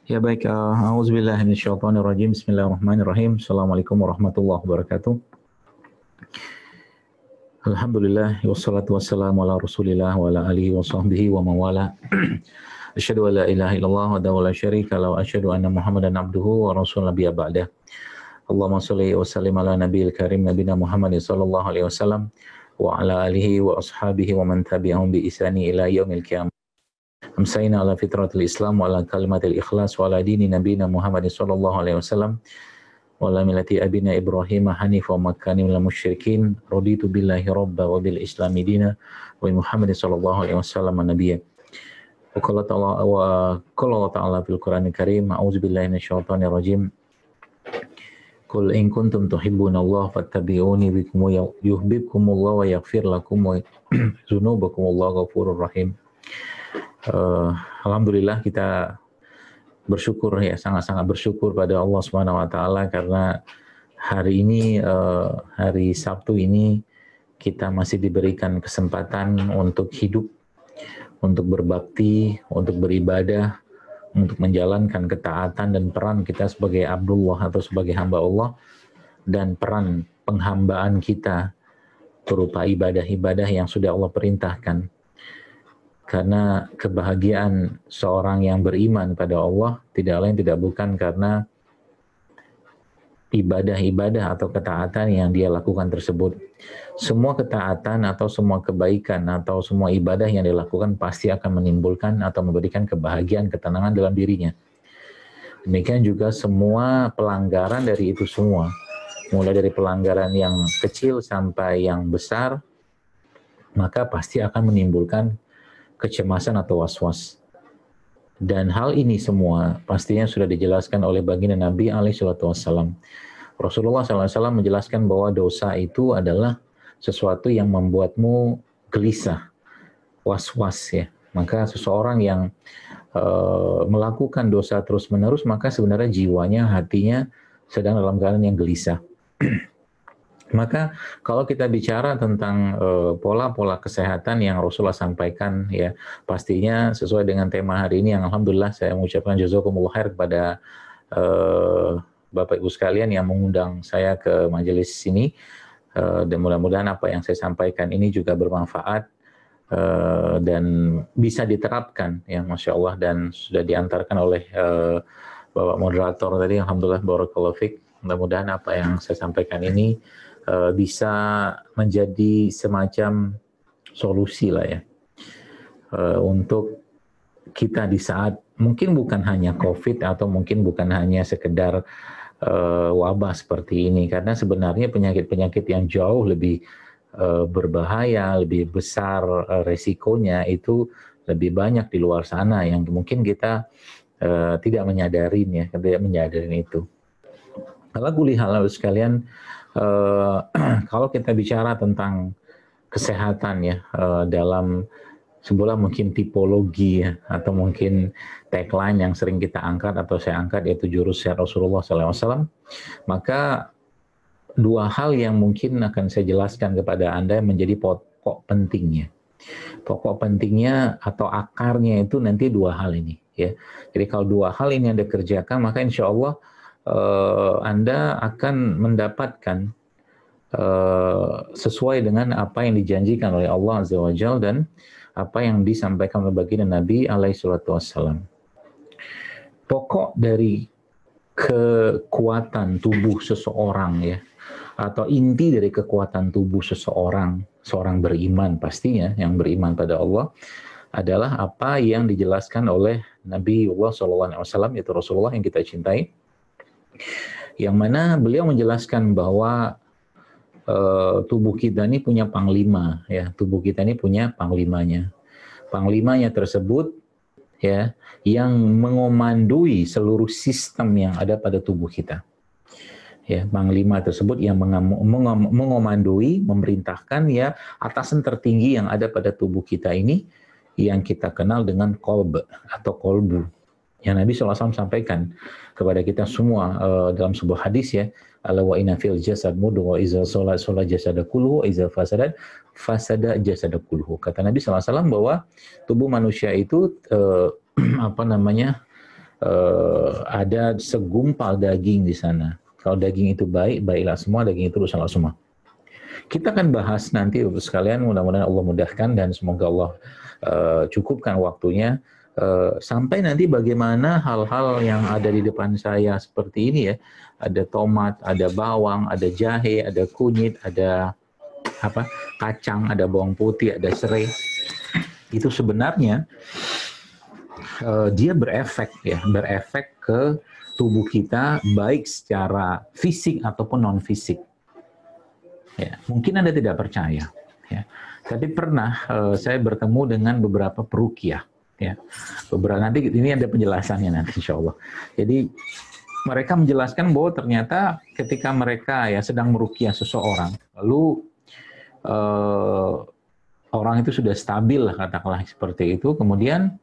Ya baik, auzubillahi minasyaitonirrajim. Bismillahirrahmanirrahim. Assalamualaikum warahmatullahi wabarakatuh. Alhamdulillah wassalatu wassalamu ala Rasulillah wa ala alihi wa sahbihi wa mawala. Asyhadu an la ilaha illallah wa la syarika lahu wa asyhadu anna Muhammadan abduhu wa rasul nabiyya ba'dah. Allahumma shalli wa sallim ala nabiyil karim nabiyina Muhammad sallallahu alaihi wasallam wa ala alihi wa ashabihi wa man tabi'ahum bi ihsani ila yaumil qiyamah. Amsayna ala fitratil Islam wa ala kalimatil ikhlas wa ala dini nabiyina Muhammad sallallahu alaihi wasallam wa ala millati abina Ibrahim hanifa wa makani minal musyrikin raditu billahi rabba wa bil islami dina wa Muhammad sallallahu alaihi wasallam nabiyya. Wa qala ta'ala fil Qur'anil Karim, a'udzu billahi minasyaitonir rajim. Qul in kuntum tuhibbunallaha fattabi'uni yuhibbukumullah wa yaghfir lakum wa dzunubakumullahu ghafurur rahim. Alhamdulillah kita bersyukur ya, sangat-sangat bersyukur pada Allah Subhanahu wa taala karena hari ini hari Sabtu ini kita masih diberikan kesempatan untuk hidup, untuk berbakti, untuk beribadah, untuk menjalankan ketaatan dan peran kita sebagai Abdullah atau sebagai hamba Allah, dan peran penghambaan kita berupa ibadah-ibadah yang sudah Allah perintahkan. Karena kebahagiaan seorang yang beriman pada Allah tidak lain tidak bukan karena ibadah-ibadah atau ketaatan yang dia lakukan tersebut. Semua ketaatan atau semua kebaikan atau semua ibadah yang dilakukan pasti akan menimbulkan atau memberikan kebahagiaan, ketenangan dalam dirinya. Demikian juga semua pelanggaran dari itu semua, mulai dari pelanggaran yang kecil sampai yang besar, maka pasti akan menimbulkan kecemasan atau was-was. Dan hal ini semua pastinya sudah dijelaskan oleh baginda Nabi alaihissalam. Rasulullah SAW menjelaskan bahwa dosa itu adalah sesuatu yang membuatmu gelisah, was-was ya. Maka seseorang yang melakukan dosa terus-menerus, maka sebenarnya jiwanya, hatinya sedang dalam keadaan yang gelisah. Maka kalau kita bicara tentang pola-pola kesehatan yang Rasulullah sampaikan ya, pastinya sesuai dengan tema hari ini yang alhamdulillah saya mengucapkan jazakumullah khair kepada Bapak Ibu sekalian yang mengundang saya ke majelis ini, dan mudah-mudahan apa yang saya sampaikan ini juga bermanfaat dan bisa diterapkan ya, Masya Allah, dan sudah diantarkan oleh Bapak moderator tadi, alhamdulillah barakallahu fiik. Mudah-mudahan apa yang saya sampaikan ini bisa menjadi semacam solusi lah ya, untuk kita di saat mungkin bukan hanya COVID atau mungkin bukan hanya sekedar wabah seperti ini, karena sebenarnya penyakit-penyakit yang jauh lebih berbahaya, lebih besar resikonya itu lebih banyak di luar sana yang mungkin kita tidak menyadarin ya, tidak menyadarin itu. Kalau kuliah sekalian, kalau kita bicara tentang kesehatan ya, dalam sebuah mungkin tipologi ya, atau mungkin tagline yang sering kita angkat atau saya angkat, yaitu jurus Rasulullah SAW, maka dua hal yang mungkin akan saya jelaskan kepada Anda menjadi pokok pentingnya. Pokok pentingnya atau akarnya itu nanti dua hal ini ya. Jadi kalau dua hal ini Anda kerjakan, maka insya Allah Anda akan mendapatkan sesuai dengan apa yang dijanjikan oleh Allah Azza wa Jalla dan apa yang disampaikan oleh baginda Nabi alaihissalam. Pokok dari kekuatan tubuh seseorang ya, atau inti dari kekuatan tubuh seorang beriman pastinya, yang beriman pada Allah, adalah apa yang dijelaskan oleh Nabi SAW, yaitu Rasulullah yang kita cintai, yang mana beliau menjelaskan bahwa tubuh kita ini punya panglima ya, tubuh kita ini punya panglimanya. Panglimanya tersebut ya, yang mengomandoi seluruh sistem yang ada pada tubuh kita. Ya, panglima tersebut yang mengomandoi, memerintahkan ya, atasan tertinggi yang ada pada tubuh kita ini, yang kita kenal dengan kolb atau kolbu. Yang Nabi SAW sampaikan kepada kita semua dalam sebuah hadis ya, ala wa inna fil jasad mudghah wa iza shalat jasada kulluhu wa iza fasada jasada kulluhu. Kata Nabi SAW bahwa tubuh manusia itu ada segumpal daging di sana. Kalau daging itu baik, baiklah semua, daging itu rusaklah semua. Kita akan bahas nanti sekalian, mudah-mudahan Allah mudahkan dan semoga Allah cukupkan waktunya sampai nanti bagaimana hal-hal yang ada di depan saya seperti ini ya. Ada tomat, ada bawang, ada jahe, ada kunyit, ada kacang, ada bawang putih, ada serai. Itu sebenarnya dia berefek ke tubuh kita baik secara fisik ataupun non fisik. Ya, mungkin Anda tidak percaya, ya. Tapi pernah saya bertemu dengan beberapa peruqyah, ya. Nanti ini ada penjelasannya nanti insya Allah. Jadi mereka menjelaskan bahwa ternyata ketika mereka ya sedang meruqyah seseorang, lalu orang itu sudah stabil lah katakanlah seperti itu, kemudian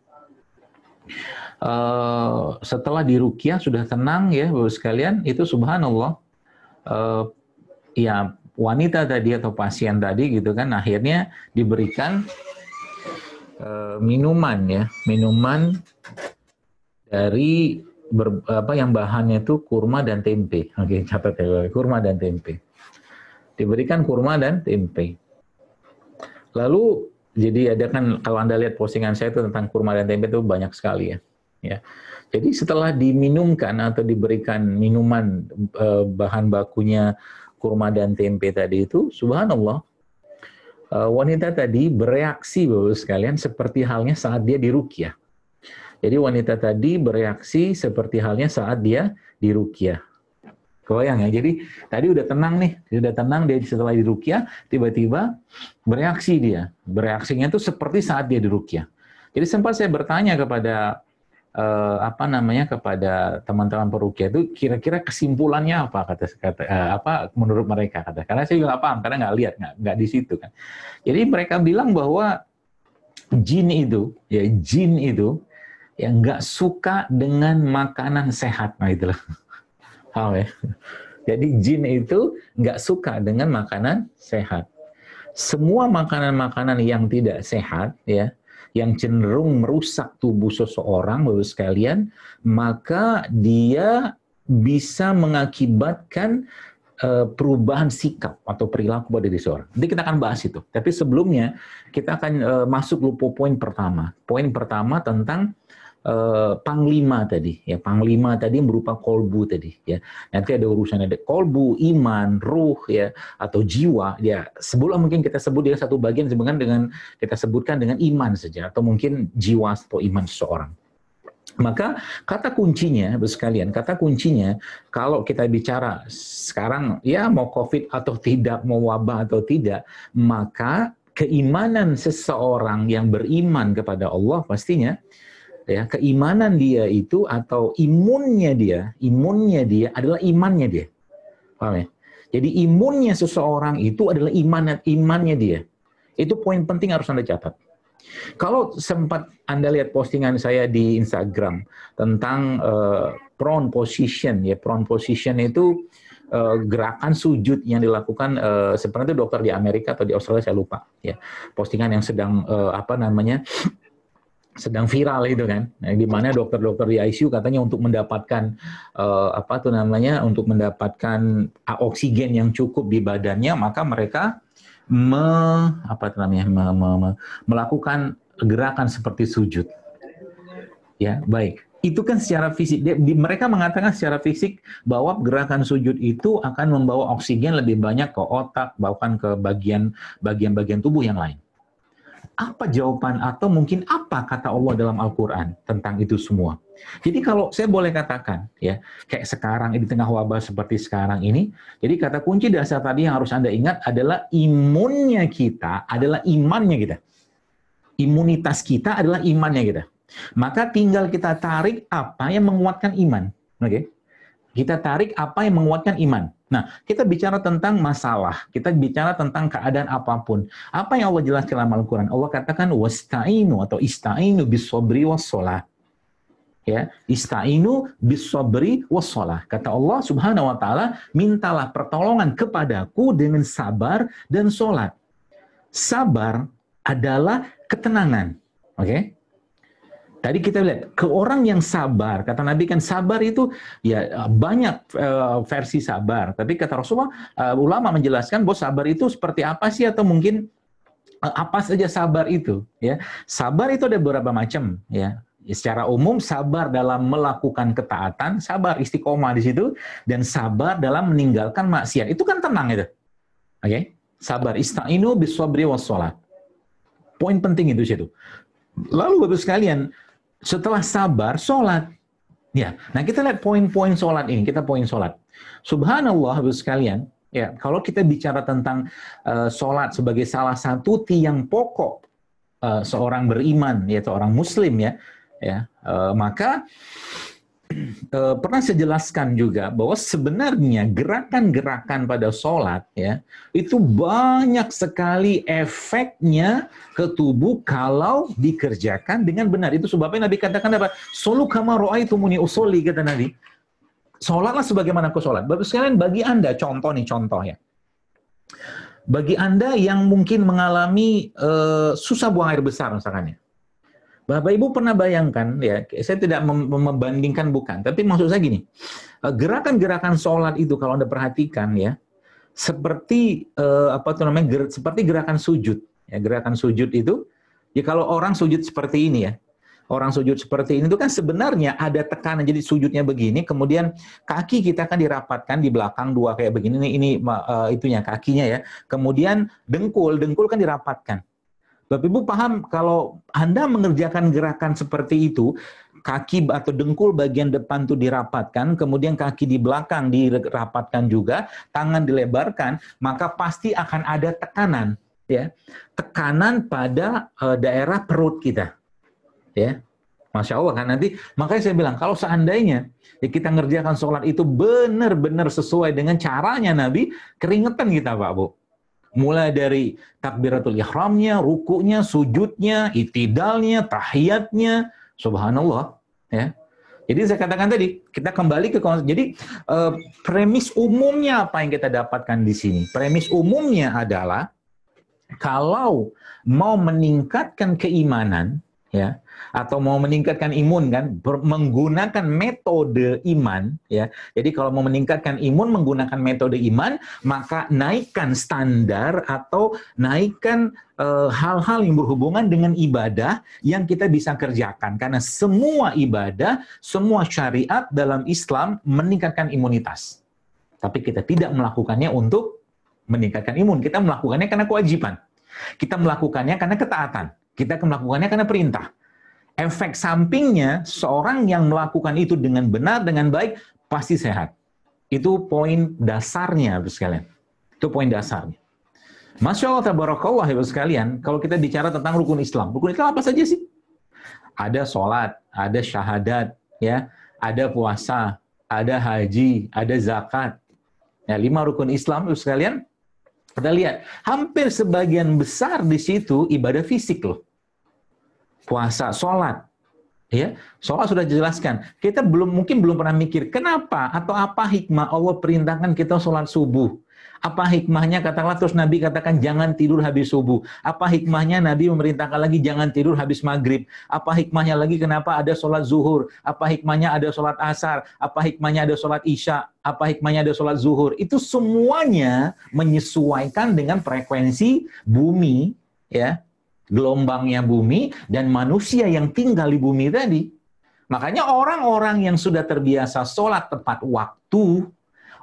setelah diruqyah sudah tenang ya Bapak sekalian, itu subhanallah ya wanita tadi atau pasien tadi gitu kan akhirnya diberikan minuman dari yang bahannya itu kurma dan tempe. Oke, catat ya, kurma dan tempe. Diberikan kurma dan tempe. Lalu jadi ada kan kalau Anda lihat postingan saya itu tentang kurma dan tempe itu banyak sekali ya. Ya. Jadi setelah diminumkan atau diberikan minuman bahan bakunya kurma dan tempe tadi itu, subhanallah, wanita tadi bereaksi Bapak sekalian seperti halnya saat dia diruqyah. Jadi wanita tadi bereaksi seperti halnya saat dia diruqyah. Kebayang ya? Jadi tadi udah tenang nih, dia setelah diruqyah tiba-tiba bereaksi dia. Bereaksinya itu seperti saat dia diruqyah. Jadi sempat saya bertanya kepada kepada teman-teman peruqyah itu kira-kira kesimpulannya apa menurut mereka kata. Karena saya juga nggak paham karena nggak lihat nggak di situ kan. Jadi mereka bilang bahwa jin itu yang nggak suka dengan makanan sehat, nah itulah. Paham ya? Jadi jin itu nggak suka dengan makanan sehat. Semua makanan-makanan yang tidak sehat ya, yang cenderung merusak tubuh seseorang, Bapak sekalian, maka dia bisa mengakibatkan perubahan sikap atau perilaku pada diri seseorang. Nanti kita akan bahas itu. Tapi sebelumnya kita akan masuk dulu poin pertama. Poin pertama tentang panglima tadi, ya panglima tadi berupa kolbu tadi, ya nanti ada urusan ada kolbu, iman, ruh, ya atau jiwa, ya sebelum mungkin kita sebut dia satu bagian sebenarnya dengan kita sebutkan dengan iman saja atau mungkin jiwa atau iman seseorang. Maka kata kuncinya, sekalian, kata kuncinya kalau kita bicara sekarang ya mau COVID atau tidak, mau wabah atau tidak, maka keimanan seseorang yang beriman kepada Allah pastinya ya keimanan dia itu atau imunnya dia adalah imannya dia. Paham ya? Jadi imunnya seseorang itu adalah imannya dia. Itu poin penting harus Anda catat. Kalau sempat Anda lihat postingan saya di Instagram tentang prone position, ya prone position itu gerakan sujud yang dilakukan sebenarnya itu dokter di Amerika atau di Australia saya lupa, ya postingan yang sedang sedang viral itu kan, di mana dokter-dokter di ICU katanya untuk mendapatkan untuk mendapatkan oksigen yang cukup di badannya, maka mereka melakukan gerakan seperti sujud. Ya, baik. Itu kan secara fisik. Mereka mengatakan secara fisik bahwa gerakan sujud itu akan membawa oksigen lebih banyak ke otak, bahkan ke bagian-bagian tubuh yang lain. Apa jawaban atau mungkin apa kata Allah dalam Al-Quran tentang itu semua? Jadi kalau saya boleh katakan, ya kayak sekarang di tengah wabah seperti sekarang ini, jadi kata kunci dasar tadi yang harus Anda ingat adalah imunnya kita adalah imannya kita. Imunitas kita adalah imannya kita. Maka tinggal kita tarik apa yang menguatkan iman. Oke? Kita tarik apa yang menguatkan iman. Nah, kita bicara tentang masalah, kita bicara tentang keadaan apapun. Apa yang Allah jelaskan dalam Al-Quran? Allah katakan, wasta'inu atau ista'inu bis-sabri was-sholah. Ya, ista'inu bis-sabri was-sholah. Kata Allah Subhanahu wa Ta'ala, mintalah pertolongan kepadaku dengan sabar dan sholat. Sabar adalah ketenangan. Oke? Tadi kita lihat ke orang yang sabar, kata Nabi kan sabar itu ya banyak versi sabar. Tapi kata Rasulullah, ulama menjelaskan bahwa sabar itu seperti apa sih, atau mungkin apa saja sabar itu. Ya, sabar itu ada beberapa macam. Ya, secara umum sabar dalam melakukan ketaatan, sabar istiqomah di situ, dan sabar dalam meninggalkan maksiat. Itu kan tenang itu. Oke, sabar istainu bis-sabri was-shalah. Poin penting itu situ. Lalu Bapak sekalian, setelah sabar, sholat. Ya, nah kita lihat poin-poin sholat ini. Kita poin sholat. Subhanallah, Bapak sekalian, ya kalau kita bicara tentang sholat sebagai salah satu tiang pokok seorang beriman, yaitu orang Muslim, maka pernah saya jelaskan juga bahwa sebenarnya gerakan-gerakan pada sholat ya itu banyak sekali efeknya ke tubuh kalau dikerjakan dengan benar. Itu sebabnya Nabi katakan apa? Sholu kama ra'aitumuni usolli, kata Nabi. Sholatlah sebagaimana aku sholat. Bapak sekalian, bagi Anda contoh ya. Bagi Anda yang mungkin mengalami susah buang air besar misalkan ya. Bapak Ibu pernah bayangkan ya, saya tidak membandingkan bukan, tapi maksud saya gini, gerakan-gerakan sholat itu kalau Anda perhatikan ya, seperti seperti gerakan sujud. Ya, gerakan sujud itu, ya kalau orang sujud seperti ini ya, orang sujud seperti ini itu kan sebenarnya ada tekanan, jadi sujudnya begini, kemudian kaki kita kan dirapatkan di belakang dua kayak begini, ini itunya kakinya ya, kemudian dengkul kan dirapatkan. Bapak Ibu paham kalau Anda mengerjakan gerakan seperti itu, kaki atau dengkul bagian depan itu dirapatkan, kemudian kaki di belakang dirapatkan juga, tangan dilebarkan, maka pasti akan ada tekanan, ya, tekanan pada daerah perut kita, ya, Masya Allah kan nanti. Makanya saya bilang kalau seandainya ya kita ngerjakan sholat itu benar-benar sesuai dengan caranya Nabi, keringetan kita Pak Bu. Mulai dari takbiratul ihramnya, rukunya, sujudnya, itidalnya, tahiyatnya, subhanallah. Ya. Jadi saya katakan tadi, kita kembali ke jadi premis umumnya apa yang kita dapatkan di sini? Premis umumnya adalah kalau mau meningkatkan keimanan, ya, atau mau meningkatkan imun kan, menggunakan metode iman, ya. Jadi kalau mau meningkatkan imun menggunakan metode iman, maka naikkan standar atau naikkan hal-hal yang berhubungan dengan ibadah yang kita bisa kerjakan. Karena semua ibadah, semua syariat dalam Islam meningkatkan imunitas. Tapi kita tidak melakukannya untuk meningkatkan imun, kita melakukannya karena kewajiban. Kita melakukannya karena ketaatan. Kita melakukannya karena perintah. Efek sampingnya, seorang yang melakukan itu dengan benar, dengan baik, pasti sehat. Itu poin dasarnya, Ibu sekalian. Itu poin dasarnya. Masya Allah, tabarakallah, Ibu sekalian, kalau kita bicara tentang rukun Islam. Rukun Islam apa saja sih? Ada sholat, ada syahadat, ya, ada puasa, ada haji, ada zakat. Ya, 5 rukun Islam, Ibu sekalian. Kita lihat, hampir sebagian besar di situ ibadah fisik loh. Puasa, sholat. Ya, sholat sudah dijelaskan. Kita mungkin belum pernah mikir, kenapa atau apa hikmah Allah perintahkan kita sholat subuh. Apa hikmahnya, katakanlah terus Nabi katakan jangan tidur habis subuh. Apa hikmahnya Nabi memerintahkan lagi jangan tidur habis maghrib. Apa hikmahnya lagi kenapa ada sholat zuhur. Apa hikmahnya ada sholat asar. Apa hikmahnya ada sholat isya. Apa hikmahnya ada sholat zuhur. Itu semuanya menyesuaikan dengan frekuensi bumi, ya, gelombangnya bumi dan manusia yang tinggal di bumi tadi. Makanya orang-orang yang sudah terbiasa sholat tepat waktu,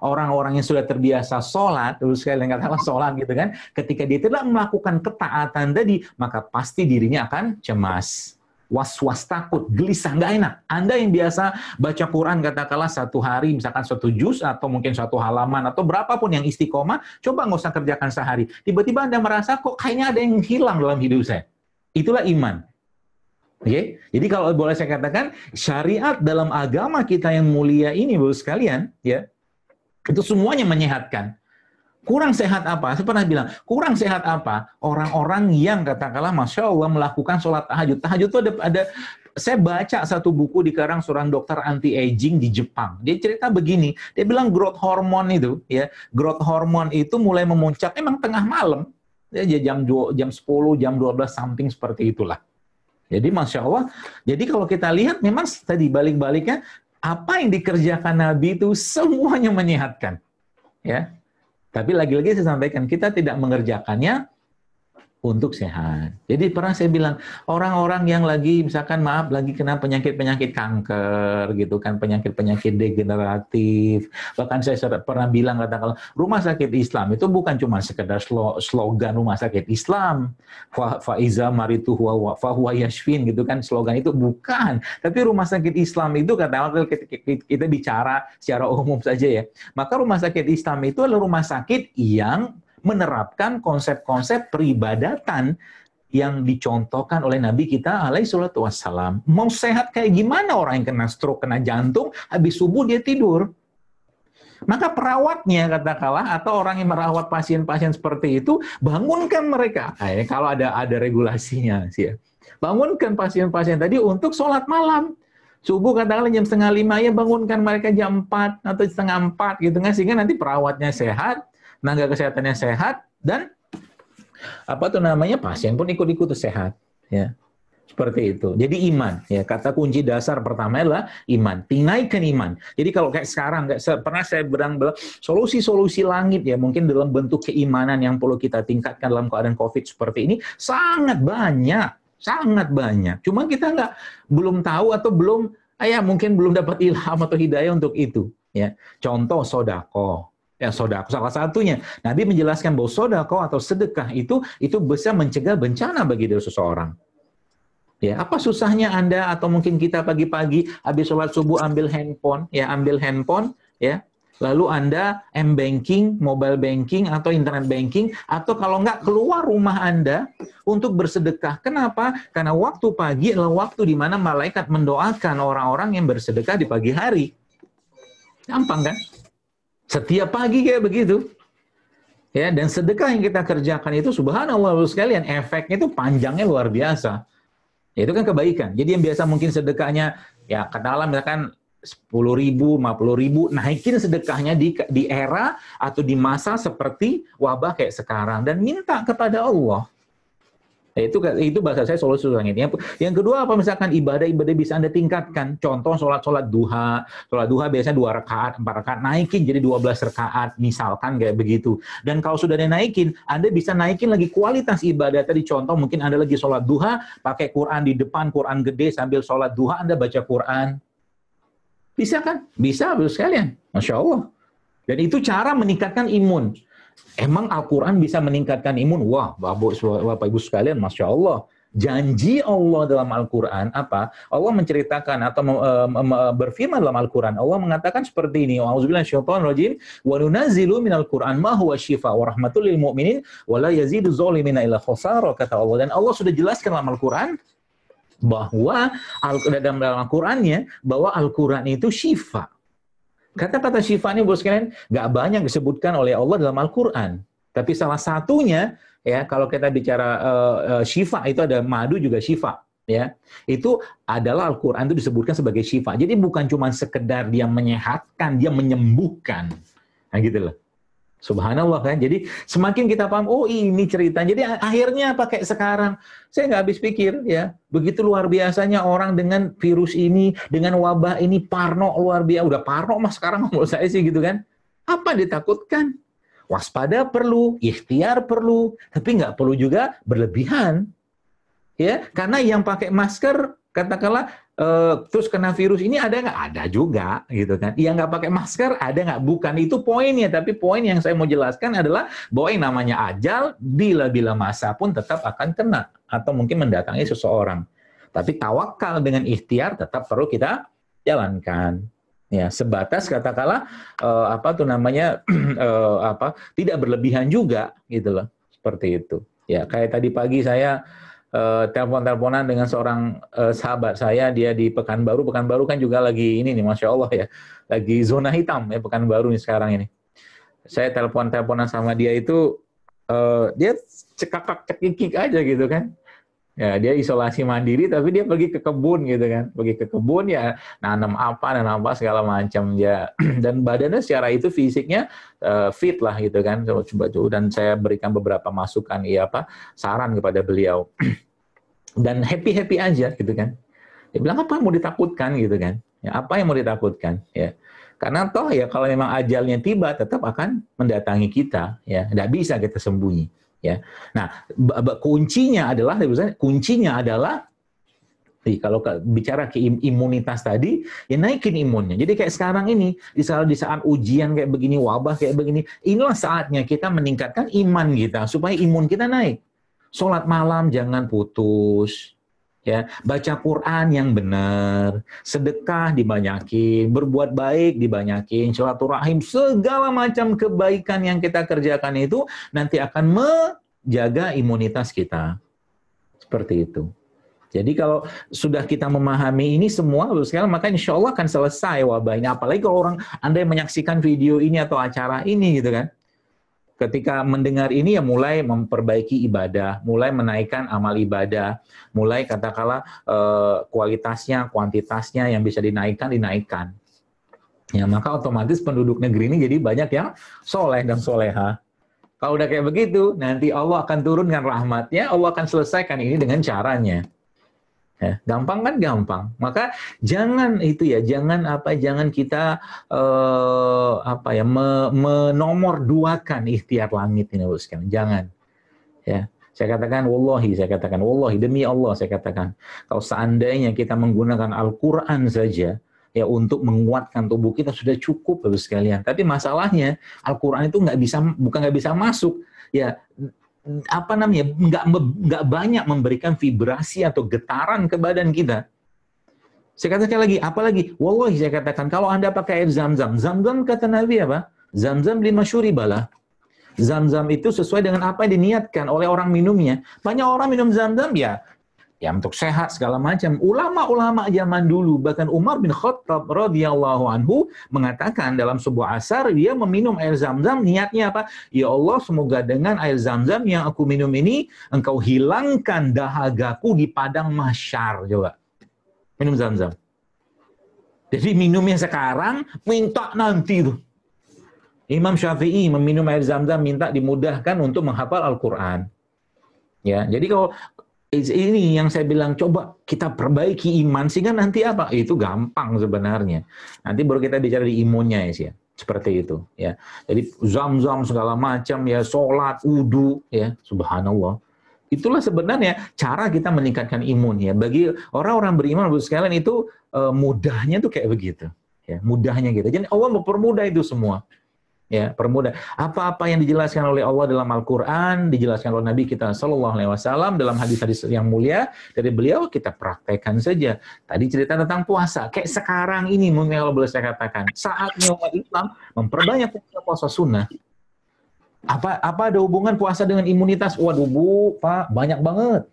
orang-orang yang sudah terbiasa sholat, terus sekali katakanlah sholat gitu kan, ketika dia tidak melakukan ketaatan tadi, maka pasti dirinya akan cemas, was-was, takut, gelisah, nggak enak. Anda yang biasa baca Quran katakanlah satu hari, misalkan 1 juz atau mungkin 1 halaman atau berapapun yang istiqomah, coba nggak usah kerjakan sehari. Tiba-tiba Anda merasa kok kayaknya ada yang hilang dalam hidup saya. Itulah iman. Oke, jadi kalau boleh saya katakan syariat dalam agama kita yang mulia ini, Bapak sekalian, ya, itu semuanya menyehatkan. Kurang sehat apa? Saya pernah bilang, kurang sehat apa? Orang-orang yang katakanlah Masya Allah melakukan sholat tahajud. Tahajud itu ada saya baca satu buku dikarang seorang dokter anti-aging di Jepang. Dia cerita begini, dia bilang growth hormone itu, ya, growth hormone itu mulai memuncak emang tengah malam. Ya, jam 10, jam 12 something seperti itulah. Jadi Masya Allah, jadi kalau kita lihat memang tadi balik-baliknya, apa yang dikerjakan Nabi itu semuanya menyehatkan. Ya. Tapi lagi-lagi saya sampaikan, kita tidak mengerjakannya untuk sehat. Jadi pernah saya bilang, orang-orang yang lagi, misalkan maaf, lagi kena penyakit-penyakit kanker, gitu kan, penyakit-penyakit degeneratif. Bahkan saya pernah bilang, katakanlah, rumah sakit Islam itu bukan cuma sekedar slogan rumah sakit Islam. Fa'iza maritu fahuwa yashfin, gitu kan, slogan itu bukan. Tapi rumah sakit Islam itu, katakanlah kita bicara secara umum saja ya. Maka rumah sakit Islam itu adalah rumah sakit yang menerapkan konsep-konsep peribadatan yang dicontohkan oleh Nabi kita alaihi salatu wassalam. Mau sehat kayak gimana orang yang kena stroke, kena jantung, habis subuh dia tidur. Maka perawatnya katakanlah atau orang yang merawat pasien-pasien seperti itu, bangunkan mereka. Nah, kalau ada regulasinya sih ya. Bangunkan pasien-pasien tadi untuk sholat malam. Subuh katakanlah jam 4:30 ya, bangunkan mereka jam 4 atau 3:30 gitu kan, sehingga nanti perawatnya sehat, tenaga kesehatannya sehat, dan pasien pun ikut-ikut sehat, ya. Seperti itu. Jadi iman, ya, kata kunci dasar pertama adalah iman. Tingkatkan iman. Jadi kalau kayak sekarang, pernah saya bilang solusi-solusi langit ya, mungkin dalam bentuk keimanan yang perlu kita tingkatkan dalam keadaan COVID seperti ini sangat banyak, sangat banyak. Cuma kita belum tahu atau mungkin belum dapat ilham atau hidayah untuk itu. Ya, contoh sodako. Ya, sodako salah satunya. Nabi menjelaskan bahwa sodako atau sedekah itu bisa mencegah bencana bagi diri seseorang. Ya, apa susahnya Anda atau mungkin kita pagi-pagi habis sholat subuh ambil handphone, ya, lalu Anda m-banking, mobile banking atau internet banking, atau kalau nggak keluar rumah Anda untuk bersedekah. Kenapa? Karena waktu pagi adalah waktu di mana malaikat mendoakan orang-orang yang bersedekah di pagi hari. Gampang kan? Setiap pagi kayak begitu. Ya, dan sedekah yang kita kerjakan itu subhanallah sekalian, efeknya itu panjangnya luar biasa. Ya, itu kan kebaikan. Jadi yang biasa mungkin sedekahnya ya katakanlah misalkan 10.000, 50.000, naikin sedekahnya di era atau di masa seperti wabah kayak sekarang dan minta kepada Allah. Ya, itu bahasa saya solusi langit. Yang kedua apa, misalkan ibadah-ibadah bisa Anda tingkatkan. Contoh sholat duha. Sholat duha biasanya 2 rakaat, 4 rakaat, naikin jadi 12 rakaat, misalkan kayak begitu. Dan kalau sudah dinaikin, Anda bisa naikin lagi kualitas ibadah. Tadi contoh mungkin Anda lagi sholat duha, pakai Quran di depan, Quran gede, sambil sholat duha Anda baca Quran. Bisa kan? Bisa, betul sekalian. Masya Allah. Dan itu cara meningkatkan imun. Emang Al-Quran bisa meningkatkan imun? Wah, Bapak Ibu sekalian, Masya Allah. Janji Allah dalam Al-Quran, apa? Allah menceritakan atau berfirman dalam Al-Quran. Allah mengatakan seperti ini. A'udzubillahiminasyaitonirrajim. Wa nunazzilu minal Qur'an ma huwa syifa wa rahmatul lil mu'minin wa la yazidu zolimina illa khosara, kata Allah. Dan Allah sudah jelaskan dalam Al-Quran bahwa dalam Al-Qurannya bahwa Al-Quran itu syifa. Kata-kata syifa ini, bos sekalian, nggak banyak disebutkan oleh Allah dalam Al-Quran. Tapi salah satunya, ya, kalau kita bicara syifa, itu ada madu juga syifa. Ya, itu adalah Al-Quran itu disebutkan sebagai syifa. Jadi bukan cuma sekedar dia menyehatkan, dia menyembuhkan. Nah gitu loh. Subhanallah kan. Jadi semakin kita paham, oh ini cerita. Jadi akhirnya pakai sekarang, saya nggak habis pikir ya. Begitu luar biasanya orang dengan virus ini, dengan wabah ini parno luar biasa. Udah parno mas sekarang menurut saya sih gitu kan. Apa ditakutkan? Waspada perlu, ikhtiar perlu, tapi nggak perlu juga berlebihan. Ya, karena yang pakai masker katakanlah terus kena virus ini ada nggak? Ada juga, gitu kan. Yang nggak pakai masker ada nggak? Bukan itu poinnya, tapi poin yang saya mau jelaskan adalah bahwa yang namanya ajal bila masa pun tetap akan kena atau mungkin mendatangi seseorang. Tapi tawakal dengan ikhtiar tetap perlu kita jalankan. Ya, sebatas katakanlah tidak berlebihan juga, gitu loh. Seperti itu. Ya, kayak tadi pagi saya telepon-teleponan dengan seorang sahabat saya, dia di Pekanbaru. Pekanbaru kan juga lagi ini nih, Masya Allah ya, lagi zona hitam ya Pekanbaru nih sekarang ini. Saya telepon-teleponan sama dia itu, dia cekikik aja gitu kan. Ya, dia isolasi mandiri, tapi dia pergi ke kebun gitu kan. Pergi ke kebun ya, nanam apa segala macam ya. Dan badannya secara itu fisiknya fit lah gitu kan. Coba dan saya berikan beberapa masukan saran kepada beliau. dan happy-happy aja gitu kan. Dia bilang apa yang mau ditakutkan gitu kan? Ya, apa yang mau ditakutkan? Ya, karena toh ya kalau memang ajalnya tiba tetap akan mendatangi kita, ya, tidak bisa kita sembunyi. Ya, nah kuncinya adalah kalau bicara ke imunitas tadi, ya naikin imunnya. Jadi kayak sekarang ini, di saat ujian kayak begini, wabah kayak begini, inilah saatnya kita meningkatkan iman kita supaya imun kita naik. Sholat malam jangan putus, ya, baca Quran yang benar, sedekah dibanyakin, berbuat baik dibanyakin, silaturahim, segala macam kebaikan yang kita kerjakan itu nanti akan menjaga imunitas kita. Seperti itu. Jadi kalau sudah kita memahami ini semua, sekarang maka insya Allah akan selesai wabah ini. Apalagi kalau Anda yang menyaksikan video ini atau acara ini gitu kan. Ketika mendengar ini ya mulai memperbaiki ibadah, mulai menaikkan amal ibadah, mulai katakanlah kualitasnya, kuantitasnya yang bisa dinaikkan. Ya, maka otomatis penduduk negeri ini jadi banyak yang soleh dan soleha. Kalau udah kayak begitu, nanti Allah akan turunkan rahmatnya, Allah akan selesaikan ini dengan caranya. Ya, gampang kan gampang. Maka jangan jangan kita menomorduakan ikhtiar langit ini, boskan. Jangan. Ya, saya katakan wallahi demi Allah saya katakan, kalau seandainya kita menggunakan Al-Qur'an saja ya untuk menguatkan tubuh kita sudah cukup, Bapak sekalian. Tapi masalahnya Al-Qur'an itu bukan nggak bisa masuk. Ya, nggak banyak memberikan vibrasi atau getaran ke badan kita. Saya katakan lagi, apalagi, wallahi saya katakan, kalau Anda pakai air Zam-Zam, Zam-Zam kata Nabi apa? Zam-Zam lima syuribalah. Zam-Zam itu sesuai dengan apa yang diniatkan oleh orang minumnya. Banyak orang minum Zam-Zam ya untuk sehat segala macam. Ulama-ulama zaman dulu, bahkan Umar bin Khattab radhiyallahu anhu mengatakan dalam sebuah asar, dia meminum air Zam-Zam, niatnya apa? Ya Allah, semoga dengan air Zam-Zam yang aku minum ini, engkau hilangkan dahagaku di padang mahsyar. Coba, minum Zam-Zam. Jadi minumnya sekarang, minta nanti tuh. Imam Syafi'i meminum air Zam-Zam, minta dimudahkan untuk menghafal Al-Quran. Ya, jadi kalau ini yang saya bilang, coba kita perbaiki iman sehingga nanti apa? Itu gampang sebenarnya. Nanti baru kita bicara di imunnya ya, seperti itu. Ya, jadi Zam-Zam segala macam ya, sholat, wudu, ya, subhanallah. Itulah sebenarnya cara kita meningkatkan imun ya. Bagi orang-orang beriman, sekalian itu mudahnya tuh kayak begitu. Ya, mudahnya gitu. Jadi Allah mempermudah itu semua. Ya, permudah. Apa-apa yang dijelaskan oleh Allah dalam Al-Qur'an, dijelaskan oleh Nabi kita sallallahu alaihi wasallam dalam hadis-hadis yang mulia dari beliau, kita praktekkan saja. Tadi cerita tentang puasa, kayak sekarang ini mungkin kalau boleh saya katakan, saatnya umat Islam memperbanyak puasa sunnah. Apa ada hubungan puasa dengan imunitas? Waduh Bu, Pak, banyak banget.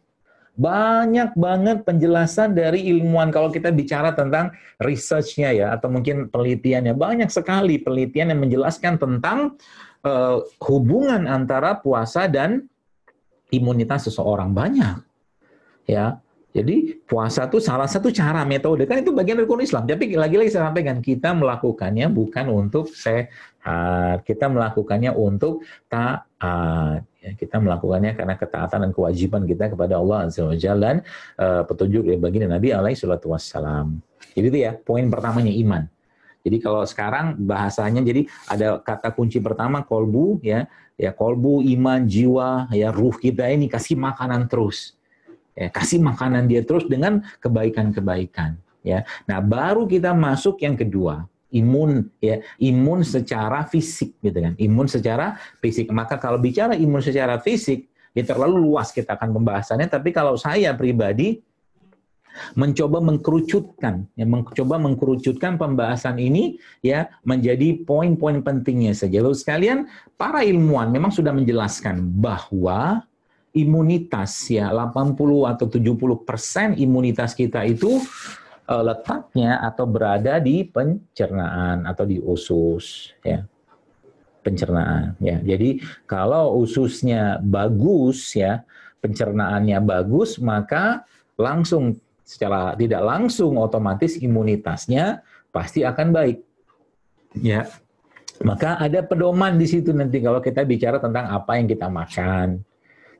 Banyak banget penjelasan dari ilmuwan kalau kita bicara tentang research-nya ya, atau mungkin penelitiannya. Banyak sekali penelitian yang menjelaskan tentang hubungan antara puasa dan imunitas seseorang. Banyak. Ya. Jadi puasa itu salah satu cara, metode. Kan itu bagian dari rukun Islam. Tapi lagi-lagi saya sampaikan, kita melakukannya bukan untuk sehat. Kita melakukannya untuk taat. Ya, kita melakukannya karena ketaatan dan kewajiban kita kepada Allah Azza wa Jalla, dan petunjuk dari baginda Nabi alaihi salatu wassalam. Jadi itu ya, poin pertamanya iman. Jadi kalau sekarang bahasanya, jadi ada kata kunci pertama kolbu, ya kolbu, iman, jiwa, ya ruh kita ini kasih makanan terus. Ya, kasih makanan dia terus dengan kebaikan-kebaikan. Ya, nah baru kita masuk yang kedua, imun, ya, imun secara fisik, gitu kan? Imun secara fisik. Maka kalau bicara imun secara fisik, ya terlalu luas kita akan pembahasannya. Tapi kalau saya pribadi mencoba mengkerucutkan pembahasan ini ya menjadi poin-poin pentingnya saja. Lalu sekalian, para ilmuwan memang sudah menjelaskan bahwa imunitas ya 80 atau 70% imunitas kita itu letaknya atau berada di pencernaan atau di usus ya. Pencernaan ya. Jadi kalau ususnya bagus ya, pencernaannya bagus, maka langsung secara tidak langsung otomatis imunitasnya pasti akan baik. Ya. Maka ada pedoman di situ nanti kalau kita bicara tentang apa yang kita makan.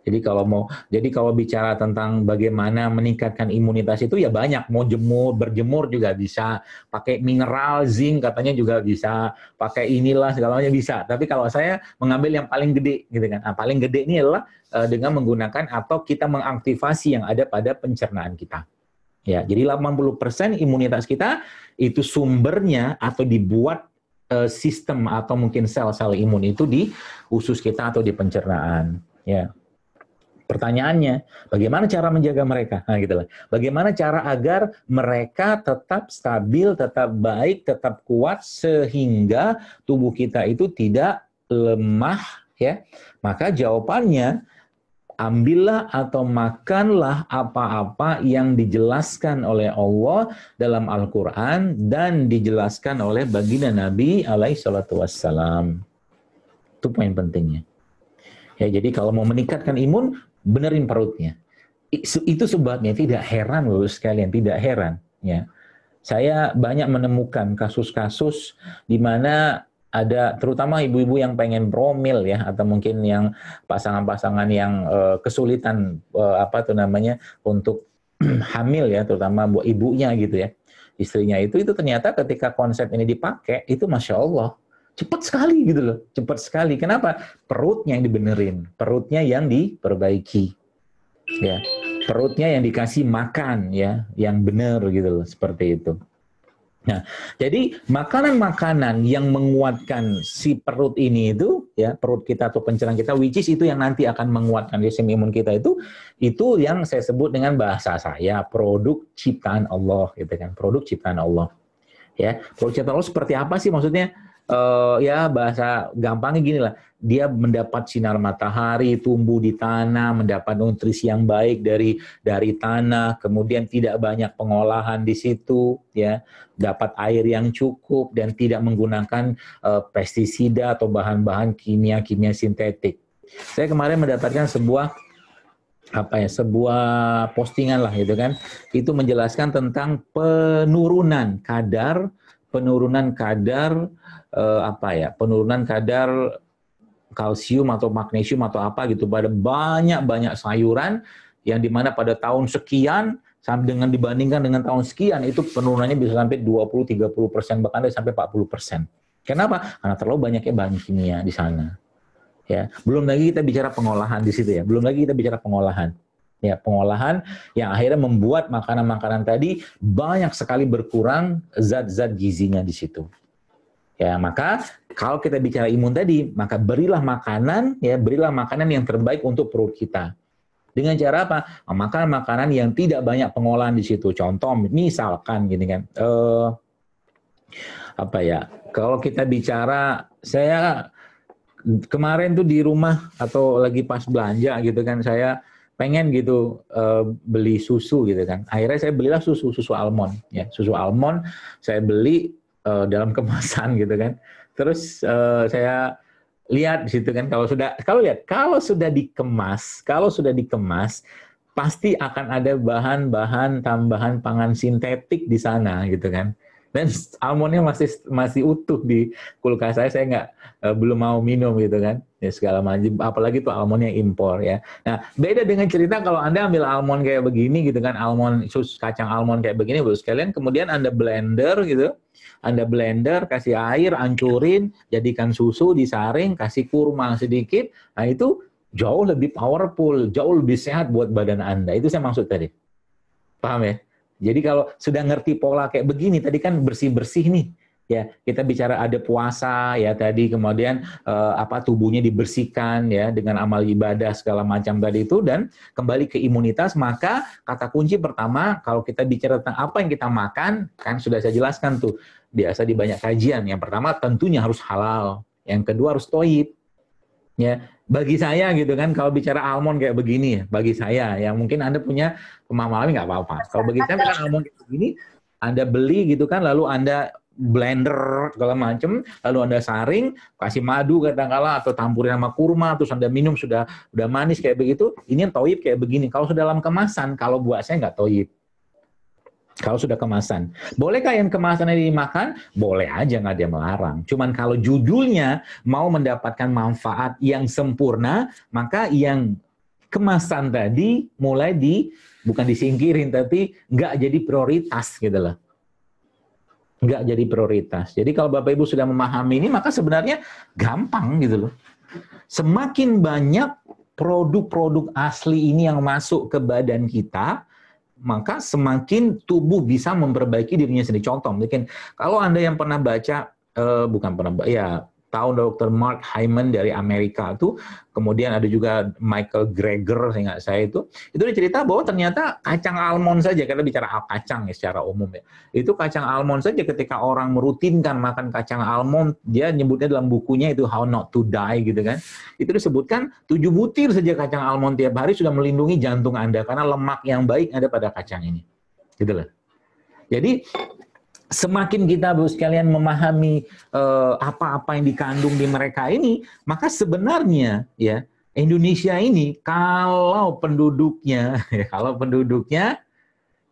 Jadi kalau bicara tentang bagaimana meningkatkan imunitas itu ya banyak, mau berjemur juga bisa, pakai mineral, zinc katanya juga bisa, pakai inilah segalanya bisa. Tapi kalau saya mengambil yang paling gede gitu kan. Nah, paling gede ini adalah dengan menggunakan atau kita mengaktifasi yang ada pada pencernaan kita. Ya, jadi 80% imunitas kita itu sumbernya atau dibuat sistem atau mungkin sel-sel imun itu di usus kita atau di pencernaan. Ya. Pertanyaannya, bagaimana cara menjaga mereka? Nah, gitu lah. Bagaimana cara agar mereka tetap stabil, tetap baik, tetap kuat sehingga tubuh kita itu tidak lemah, ya? Maka jawabannya, ambillah atau makanlah apa-apa yang dijelaskan oleh Allah dalam Al-Quran dan dijelaskan oleh baginda Nabi alaihi salatu wassalam. Itu poin pentingnya. Ya, jadi kalau mau meningkatkan imun, benerin perutnya. Itu sebabnya tidak heran loh sekalian, tidak heran. Ya, saya banyak menemukan kasus-kasus di mana ada terutama ibu-ibu yang pengen promil ya, atau mungkin yang pasangan-pasangan yang kesulitan apa tuh namanya untuk hamil ya, terutama buat ibunya gitu ya, istrinya itu ternyata ketika konsep ini dipakai itu masya Allah cepat sekali gitu loh, cepat sekali. Kenapa? Perutnya yang dibenerin, perutnya yang diperbaiki, ya, perutnya yang dikasih makan ya, yang benar gitu loh, seperti itu. Nah, jadi makanan-makanan yang menguatkan si perut ini itu, ya, perut kita atau pencernaan kita, which is itu yang nanti akan menguatkan sistem imun kita itu yang saya sebut dengan bahasa saya produk ciptaan Allah, gitu kan, produk ciptaan Allah. Ya, produk ciptaan Allah seperti apa sih maksudnya? Ya bahasa gampangnya gini lah, dia mendapat sinar matahari, tumbuh di tanah, mendapat nutrisi yang baik dari tanah, kemudian tidak banyak pengolahan di situ, ya, dapat air yang cukup dan tidak menggunakan pestisida atau bahan-bahan kimia sintetik. Saya kemarin mendapatkan sebuah postingan lah gitu kan, itu menjelaskan tentang penurunan kadar penurunan kadar kalsium atau magnesium atau apa gitu pada banyak sayuran yang dimana pada tahun sekian dengan dibandingkan dengan tahun sekian itu penurunannya bisa sampai 20-30%, bahkan sampai 40%. Kenapa? Karena terlalu banyaknya bahan kimia di sana. Ya, belum lagi kita bicara pengolahan di situ ya. Belum lagi kita bicara pengolahan. Ya, pengolahan yang akhirnya membuat makanan-makanan tadi banyak sekali berkurang zat-zat gizinya di situ. Ya, maka kalau kita bicara imun tadi, maka berilah makanan yang terbaik untuk perut kita. Dengan cara apa? Makan makanan yang tidak banyak pengolahan di situ. Contoh, misalkan gini kan, kalau kita bicara, saya kemarin tuh di rumah atau lagi pas belanja gitu kan, saya pengen gitu beli susu gitu kan. Akhirnya saya belilah susu almond ya. Susu almond saya beli dalam kemasan gitu kan. Terus saya lihat di situ kan, kalau sudah dikemas pasti akan ada bahan-bahan tambahan pangan sintetik di sana gitu kan. Dan almondnya masih utuh di kulkas saya belum mau minum gitu kan, ya segala macam, apalagi tuh almondnya impor ya. Nah, beda dengan cerita kalau Anda ambil almond kayak begini gitu kan, kacang almond kayak begini, Bapak sekalian, kemudian Anda blender gitu, kasih air, hancurin, jadikan susu, disaring, kasih kurma sedikit, nah itu jauh lebih powerful, jauh lebih sehat buat badan Anda. Itu saya maksud tadi. Paham ya? Jadi kalau sudah ngerti pola kayak begini, tadi kan bersih-bersih nih, ya kita bicara ada puasa ya tadi, kemudian tubuhnya dibersihkan ya dengan amal ibadah segala macam tadi itu, dan kembali ke imunitas. Maka kata kunci pertama kalau kita bicara tentang apa yang kita makan, kan sudah saya jelaskan tuh biasa di banyak kajian. Yang pertama tentunya harus halal, yang kedua harus thayyib. Ya, bagi saya gitu kan, kalau bicara almond kayak begini ya, bagi saya ya mungkin Anda punya pemahaman nggak apa-apa. Kalau bagi saya misalkan almond kayak begini, Anda beli gitu kan, lalu Anda blender segala macam, lalu Anda saring, kasih madu katakanlah atau campurin sama kurma, terus Anda minum sudah manis kayak begitu, ini yang thayyib kayak begini. Kalau sudah dalam kemasan, kalau buat saya nggak thayyib. Kalau sudah kemasan, bolehkah yang kemasan ini dimakan? Boleh aja, nggak ada yang melarang. Cuman kalau judulnya mau mendapatkan manfaat yang sempurna, maka yang kemasan tadi mulai bukan disingkirin, tapi nggak jadi prioritas gitu loh. Nggak jadi prioritas. Jadi kalau Bapak Ibu sudah memahami ini, maka sebenarnya gampang gitu loh. Semakin banyak produk-produk asli ini yang masuk ke badan kita, maka semakin tubuh bisa memperbaiki dirinya sendiri. Contoh, mungkin kalau Anda yang pernah baca, tahu Dr. Mark Hyman dari Amerika itu, kemudian ada juga Michael Greger, seingat saya itu dia cerita bahwa ternyata kacang almond saja, kita bicara kacang ya secara umum ya, itu kacang almond saja ketika orang merutinkan makan kacang almond, dia nyebutnya dalam bukunya itu How Not to Die gitu kan, itu disebutkan 7 butir saja kacang almond tiap hari sudah melindungi jantung Anda, karena lemak yang baik ada pada kacang ini. Gitu loh. Jadi semakin kita sekalian memahami apa-apa yang dikandung di mereka ini, maka sebenarnya ya Indonesia ini kalau penduduknya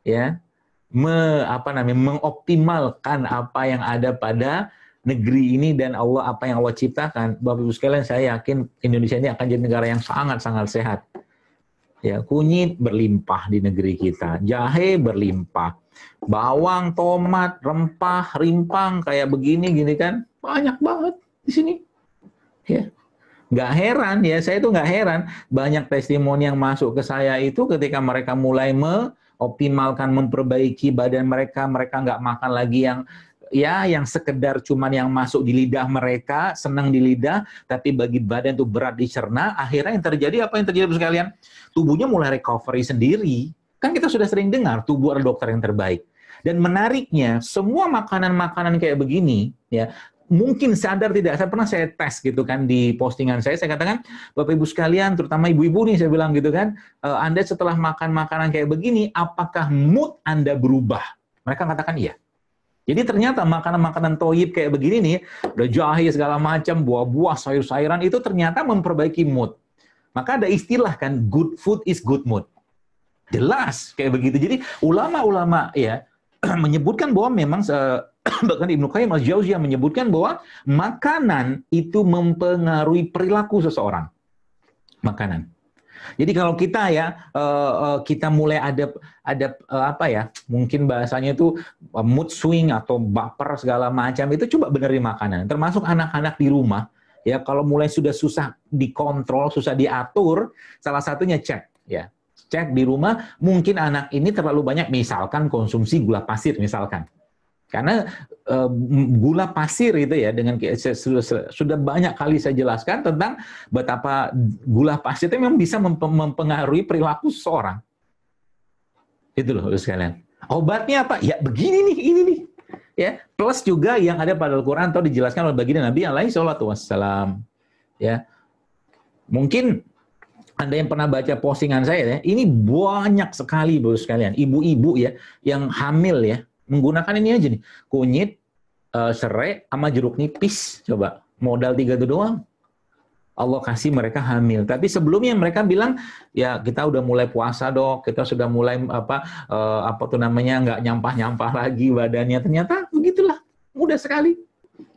ya mengoptimalkan apa yang ada pada negeri ini dan apa yang Allah ciptakan, Bapak Ibu sekalian, saya yakin Indonesia ini akan jadi negara yang sangat-sangat sehat. Ya, kunyit berlimpah di negeri kita, jahe berlimpah, bawang, tomat, rempah, rimpang kayak begini gini kan, banyak banget di sini. Ya, nggak heran ya, saya itu nggak heran banyak testimoni yang masuk ke saya itu ketika mereka mulai mengoptimalkan, memperbaiki badan mereka, mereka nggak makan lagi yang sekedar cuman yang masuk di lidah mereka, senang di lidah, tapi bagi badan itu berat dicerna. Akhirnya yang terjadi apa yang terjadi sekalian? Tubuhnya mulai recovery sendiri. Kan kita sudah sering dengar tubuh adalah dokter yang terbaik. Dan menariknya, semua makanan-makanan kayak begini, ya mungkin sadar tidak, saya tes gitu kan di postingan saya katakan, Bapak Ibu sekalian, terutama ibu-ibu nih saya bilang gitu kan, Anda setelah makan makanan kayak begini, apakah mood Anda berubah? Mereka katakan iya. Jadi ternyata makanan-makanan toyib kayak begini nih, udah jahe segala macam, buah-buah, sayur-sayuran, itu ternyata memperbaiki mood. Maka ada istilah kan, good food is good mood. Jelas kayak begitu. Jadi ulama-ulama ya menyebutkan bahwa memang bahkan Ibnu Qayyim al-Jauziyah menyebutkan bahwa makanan itu mempengaruhi perilaku seseorang. Makanan. Jadi kalau kita kita mulai ada mungkin bahasanya itu mood swing atau baper segala macam, itu coba benerin makanan. Termasuk anak-anak di rumah ya, kalau mulai sudah susah dikontrol, susah diatur, salah satunya cek di rumah, mungkin anak ini terlalu banyak misalkan konsumsi gula pasir misalkan. Karena gula pasir itu ya, dengan sudah banyak kali saya jelaskan tentang betapa gula pasir itu memang bisa mempengaruhi perilaku seseorang. Itu loh sekalian. Obatnya apa? Ya begini nih, ini nih. Ya, plus juga yang ada pada Al-Qur'an atau dijelaskan oleh baginda Nabi alaihi salatu wassalam. Ya. Mungkin Anda yang pernah baca postingan saya ya, ini banyak sekali Bapak sekalian, ibu-ibu ya yang hamil ya, menggunakan ini aja nih, kunyit, serai, sama jeruk nipis. Coba, modal 3 itu doang. Allah kasih mereka hamil. Tapi sebelumnya mereka bilang, ya kita udah mulai puasa dok, kita sudah mulai nggak nyampah-nyampah lagi badannya. Ternyata begitulah, mudah sekali.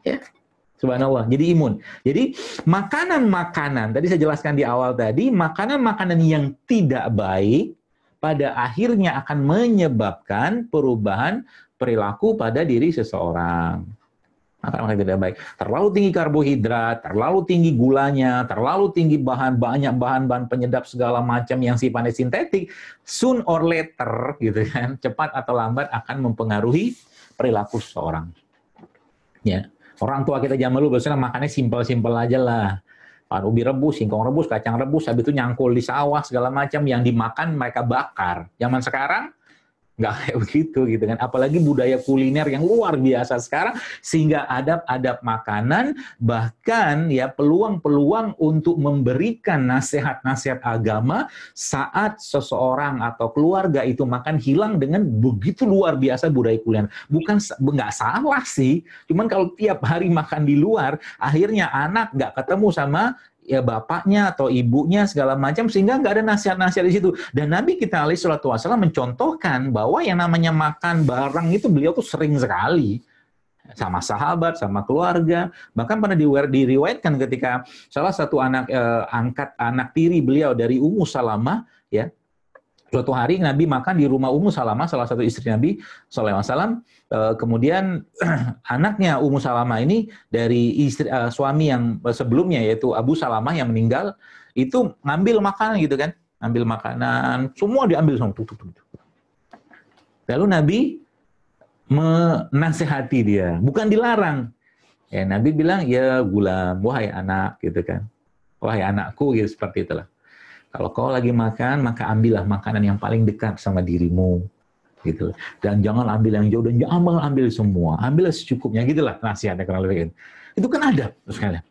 Ya. Subhanallah, jadi imun. Jadi makanan-makanan, tadi saya jelaskan di awal tadi, makanan-makanan yang tidak baik, pada akhirnya akan menyebabkan perubahan perilaku pada diri seseorang. Makanan tidak baik. Terlalu tinggi karbohidrat, terlalu tinggi gulanya, terlalu tinggi banyak bahan-bahan penyedap segala macam yang sifatnya sintetik, soon or later, gitu kan, cepat atau lambat akan mempengaruhi perilaku seseorang. Ya, orang tua kita zaman dulu biasanya makannya simpel-simpel aja lah. Ubi rebus, singkong rebus, kacang rebus, habis itu nyangkul di sawah segala macam, yang dimakan mereka bakar. Zaman sekarang nggak kayak begitu gitu kan, apalagi budaya kuliner yang luar biasa sekarang, sehingga adab-adab makanan, bahkan ya peluang-peluang untuk memberikan nasihat-nasihat agama saat seseorang atau keluarga itu makan hilang dengan begitu luar biasa budaya kuliner. Bukan nggak salah sih, cuman kalau tiap hari makan di luar, akhirnya anak nggak ketemu sama ya bapaknya atau ibunya segala macam, sehingga nggak ada nasihat-nasihat di situ. Dan Nabi kita alaihi salatu wasallam mencontohkan bahwa yang namanya makan bareng itu beliau tuh sering sekali. sama sahabat, sama keluarga. Bahkan pernah diriwayatkan ketika salah satu anak tiri beliau dari Ummu Salamah, ya, suatu hari Nabi makan di rumah Ummu Salamah, salah satu istri Nabi SAW. Kemudian anaknya Ummu Salamah ini dari suami yang sebelumnya, yaitu Abu Salamah yang meninggal, itu ngambil makanan gitu kan, ngambil makanan, semua diambil sama tutup. Lalu Nabi menasehati dia, bukan dilarang. Ya, Nabi bilang, ya gulam, wahai anak, gitu kan. Wahai anakku, gitu, seperti itulah. Kalau kau lagi makan, maka ambillah makanan yang paling dekat sama dirimu. Gitu. Dan jangan ambil yang jauh, dan jangan ambil semua. Ambillah secukupnya, gitulah nasihatnya kurang lebih. Itu kan ada, terus kalian.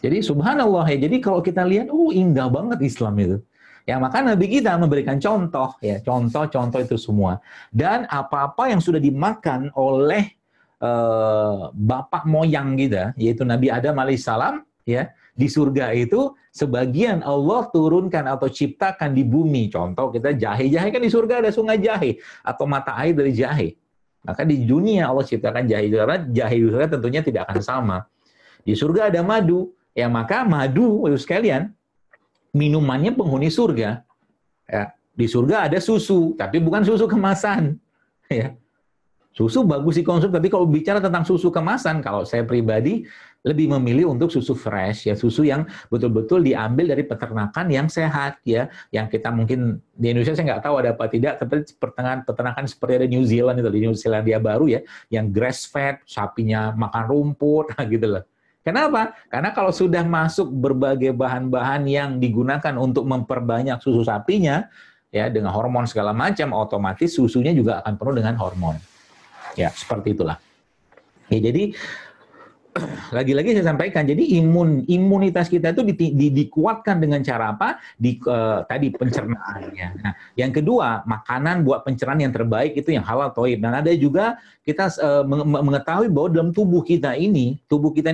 Jadi subhanallah, ya. Jadi kalau kita lihat, indah banget Islam itu. Ya, maka Nabi kita memberikan contoh, ya, contoh-contoh itu semua. Dan apa-apa yang sudah dimakan oleh bapak moyang kita, yaitu Nabi Adam alaihissalam, ya, di surga itu sebagian Allah turunkan atau ciptakan di bumi. Contoh kita jahe kan di surga ada sungai jahe atau mata air dari jahe. Maka di dunia Allah ciptakan jahe, karena jahe di surga tentunya tidak akan sama. Di surga ada madu, ya, maka madu itu sekalian minumannya penghuni surga. Ya, di surga ada susu, tapi bukan susu kemasan. Ya. Susu bagus dikonsumsi, tapi kalau bicara tentang susu kemasan, kalau saya pribadi lebih memilih untuk susu fresh, ya, susu yang betul-betul diambil dari peternakan yang sehat, ya, yang kita mungkin di Indonesia saya nggak tahu ada apa tidak, tapi peternakan seperti ada New Zealand itu, di New Zealandia baru, ya, yang grass fed, sapinya makan rumput, gitu loh. Kenapa? Karena kalau sudah masuk berbagai bahan-bahan yang digunakan untuk memperbanyak susu sapinya, ya, dengan hormon segala macam, otomatis susunya juga akan penuh dengan hormon. Ya, seperti itulah. Ya, jadi lagi-lagi saya sampaikan, jadi imunitas kita itu dikuatkan dengan cara apa? Tadi pencernaannya. Nah, yang kedua, makanan buat pencernaan yang terbaik itu yang halal thayyib. Dan ada juga kita mengetahui bahwa dalam tubuh kita ini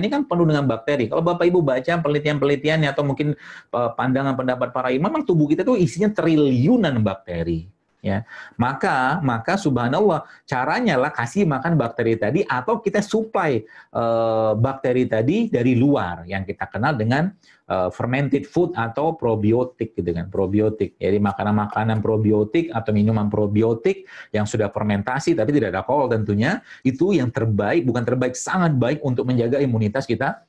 kan penuh dengan bakteri. Kalau Bapak Ibu baca penelitian-penelitiannya atau mungkin pandangan pendapat para imam, memang tubuh kita itu isinya triliunan bakteri. Ya, maka subhanallah caranya lah kasih makan bakteri tadi atau kita supply bakteri tadi dari luar yang kita kenal dengan fermented food atau probiotik gitu kan, probiotik. Jadi makanan-makanan probiotik atau minuman probiotik yang sudah fermentasi tapi tidak ada alkohol tentunya, itu yang terbaik, bukan terbaik, sangat baik untuk menjaga imunitas kita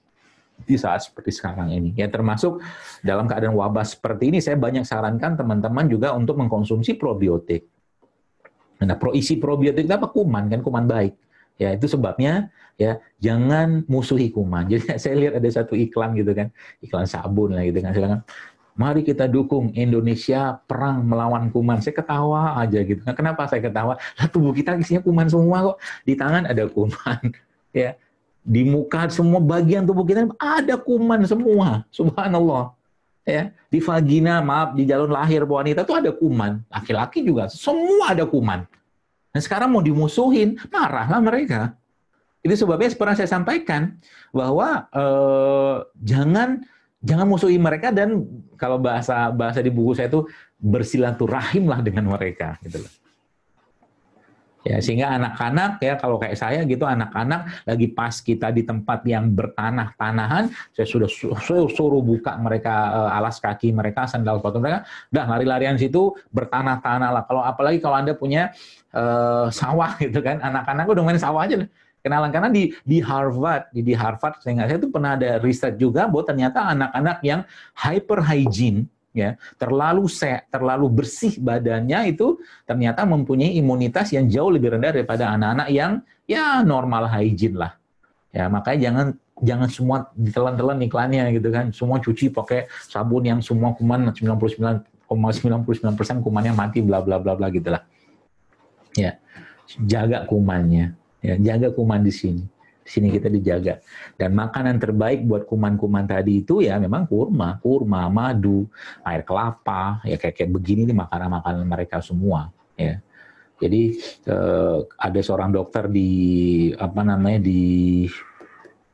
di saat seperti sekarang ini. Ya, termasuk dalam keadaan wabah seperti ini, saya banyak sarankan teman-teman juga untuk mengkonsumsi probiotik. Nah, isi probiotik itu apa? Kuman, kan, kuman baik. Ya, itu sebabnya, ya, jangan musuhi kuman. Jadi saya lihat ada satu iklan gitu kan, iklan sabun lah gitu kan, silakan. Mari kita dukung Indonesia perang melawan kuman. Saya ketawa aja gitu. Nah, kenapa saya ketawa? Lah, tubuh kita isinya kuman semua kok. Di tangan ada kuman. Ya. Di muka semua bagian tubuh kita ada kuman semua, subhanallah. Ya, di vagina, maaf, di jalur lahir wanita itu ada kuman, laki-laki juga, semua ada kuman. Nah, sekarang mau dimusuhin, marahlah mereka. Itu sebabnya pernah saya sampaikan bahwa jangan musuhi mereka, dan kalau bahasa di buku saya itu bersilaturahimlah dengan mereka, gitu loh. Ya, sehingga anak-anak, ya, kalau kayak saya gitu, anak-anak lagi pas kita di tempat yang bertanah-tanahan, saya sudah suruh buka mereka alas kaki mereka, sandal sepatu mereka, dah lari-larian situ bertanah-tanah lah. Kalau apalagi kalau Anda punya sawah gitu kan, anak-anak udah main sawah aja. Kenalan, karena di Harvard, saya itu pernah ada riset juga bahwa ternyata anak-anak yang hyper hygiene, ya, terlalu bersih badannya itu ternyata mempunyai imunitas yang jauh lebih rendah daripada anak-anak yang ya normal hygiene lah. Ya, makanya jangan semua ditelan-telan iklannya gitu kan. Semua cuci pakai sabun yang semua kuman 99,99% kumannya mati, bla bla bla bla gitulah. Ya, jaga kumannya. Ya, jaga kuman di sini. Di sini kita dijaga. Dan makanan terbaik buat kuman-kuman tadi itu ya memang kurma, madu, air kelapa, ya kayak begini nih makanan-makanan mereka semua, ya. Jadi ada seorang dokter di di